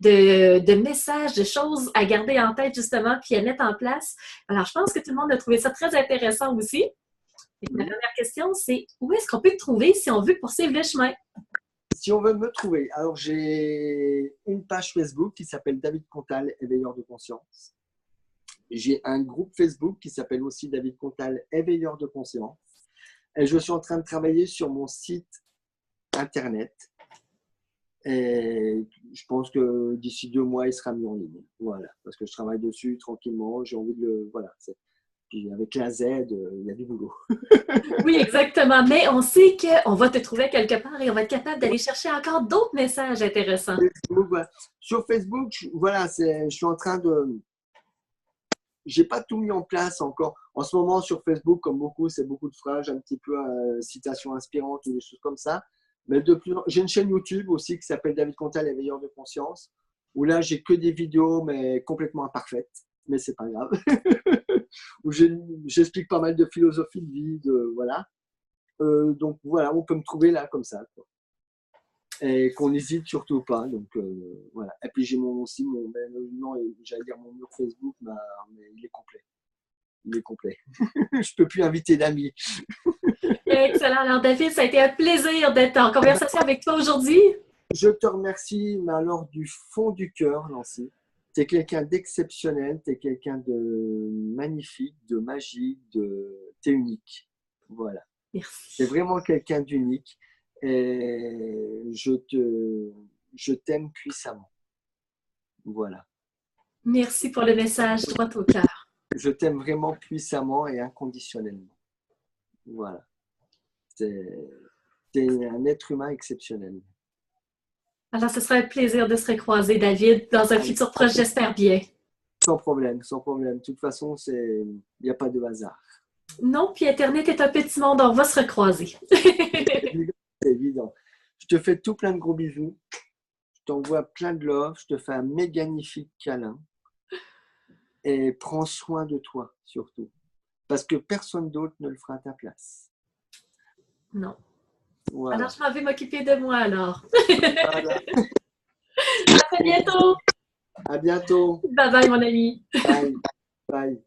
de messages, de choses à garder en tête justement, puis à mettre en place. Alors, je pense que tout le monde a trouvé ça très intéressant aussi. Et ma dernière question, c'est où est-ce qu'on peut te trouver si on veut poursuivre le chemin?
Si on veut me trouver, alors j'ai une page Facebook qui s'appelle David Contal, éveilleur de conscience. J'ai un groupe Facebook qui s'appelle aussi David Contal, éveilleur de conscience. Et je suis en train de travailler sur mon site internet. Et je pense que d'ici 2 mois, il sera mis en ligne. Voilà, parce que je travaille dessus tranquillement. J'ai envie de le. Voilà. Puis avec la Z, il y a du boulot.
Oui, exactement. Mais on sait qu'on va te trouver quelque part et on va être capable d'aller chercher encore d'autres messages intéressants.
Sur Facebook, voilà, je suis en train de j'ai pas tout mis en place encore. En ce moment, sur Facebook, comme beaucoup, c'est beaucoup de phrases, un petit peu citations inspirantes ou des choses comme ça. Mais j'ai une chaîne YouTube aussi qui s'appelle David Contal, les veilleurs de conscience, où là, j'ai que des vidéos, mais complètement imparfaites. Mais c'est pas grave. Où j'explique pas mal de philosophie de vie, voilà. Donc voilà, on peut me trouver là comme ça, quoi. Et qu'on n'hésite surtout pas. Donc voilà. Et puis j'ai aussi non, j'allais dire mon mur Facebook, mais il est complet. Il est complet. Je peux plus inviter d'amis.
Excellent. Alors, David, ça a été un plaisir d'être en conversation avec toi aujourd'hui.
Je te remercie, mais alors du fond du cœur, Nancy. Tu es quelqu'un d'exceptionnel, tu es quelqu'un de magnifique, de magique, tu es unique. Voilà.
Merci.
Tu es vraiment quelqu'un d'unique et je t'aime puissamment. Voilà.
Merci pour le message droit au cœur.
Je t'aime vraiment puissamment et inconditionnellement. Voilà. Tu es un être humain exceptionnel.
Alors, ce sera un plaisir de se recroiser, David, dans un futur proche, j'espère bien.
Sans problème, sans problème. De toute façon, il n'y a pas de hasard.
Non, puis Internet est un petit monde, on va se recroiser.
C'est évident. Je te fais tout plein de gros bisous. Je t'envoie plein de love. Je te fais un magnifique câlin. Et prends soin de toi, surtout. Parce que personne d'autre ne le fera à ta place.
Non.
Voilà.
Alors, je m'en vais m'occuper de moi, alors.
Voilà.
À très bientôt.
À bientôt.
Bye bye, mon ami.
Bye. Bye.